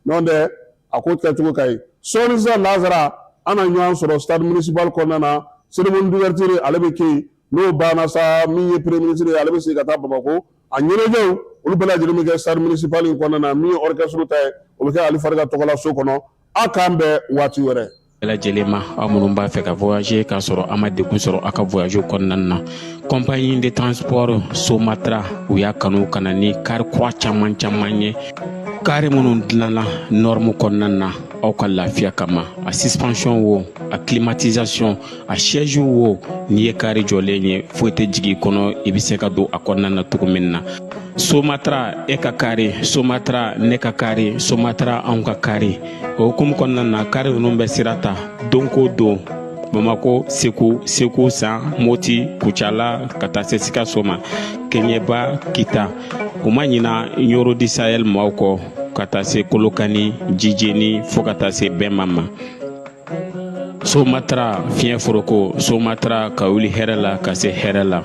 S4: n'o tɛ a ko kɛcogo ka ɲi sɔɔni sisan Lazara an na ɲɔgɔn sɔrɔ stade municipal kɔnɔna na cérémonie d'ouverture ale bɛ kɛ yen n'o banna sa min ye premier ministre ye ale bɛ segin ka taa Bamako a ɲɛnajɛw olu bɛɛ lajɛlen bɛ kɛ stade municipal in kɔnɔna na min ye orchestre ta ye o bɛ kɛ Ali Fariga tɔgɔla so kɔnɔ a k'an bɛn waati wɛrɛ.
S10: lajɛlen ma aw minnu b'a fɛ ka voyager k'a sɔrɔ a ma degun sɔrɔ a ka voyage kɔnɔna na compagnie de transport Somatra u y'a kanu ka na ni kari kura caman ye kari minnu dilanna norme kɔnɔna na aw ka lafiya kama a suspension wo a climatisation a siège wo n'i ye kari jɔlen ye foyi tɛ jigin kɔnɔ i bɛ se ka don a kɔnɔna na cogo min na Somatra e ka kari Somatra ne ka kari Somatra anw ka kari o hukumu kɔnɔna na kari ninnu bɛ sira ta don ko don Bamako Segu San Moti Kucala ka taa se Sikaso ma Keɲeba Kita o ma ɲina Yoro di Sahel maaw kɔ ka taa se Kolokani Jijeni fo ka taa se Bɛnma ma Somatra fiɲɛ foroko Somatra ka wuli hɛrɛ la ka se hɛrɛ la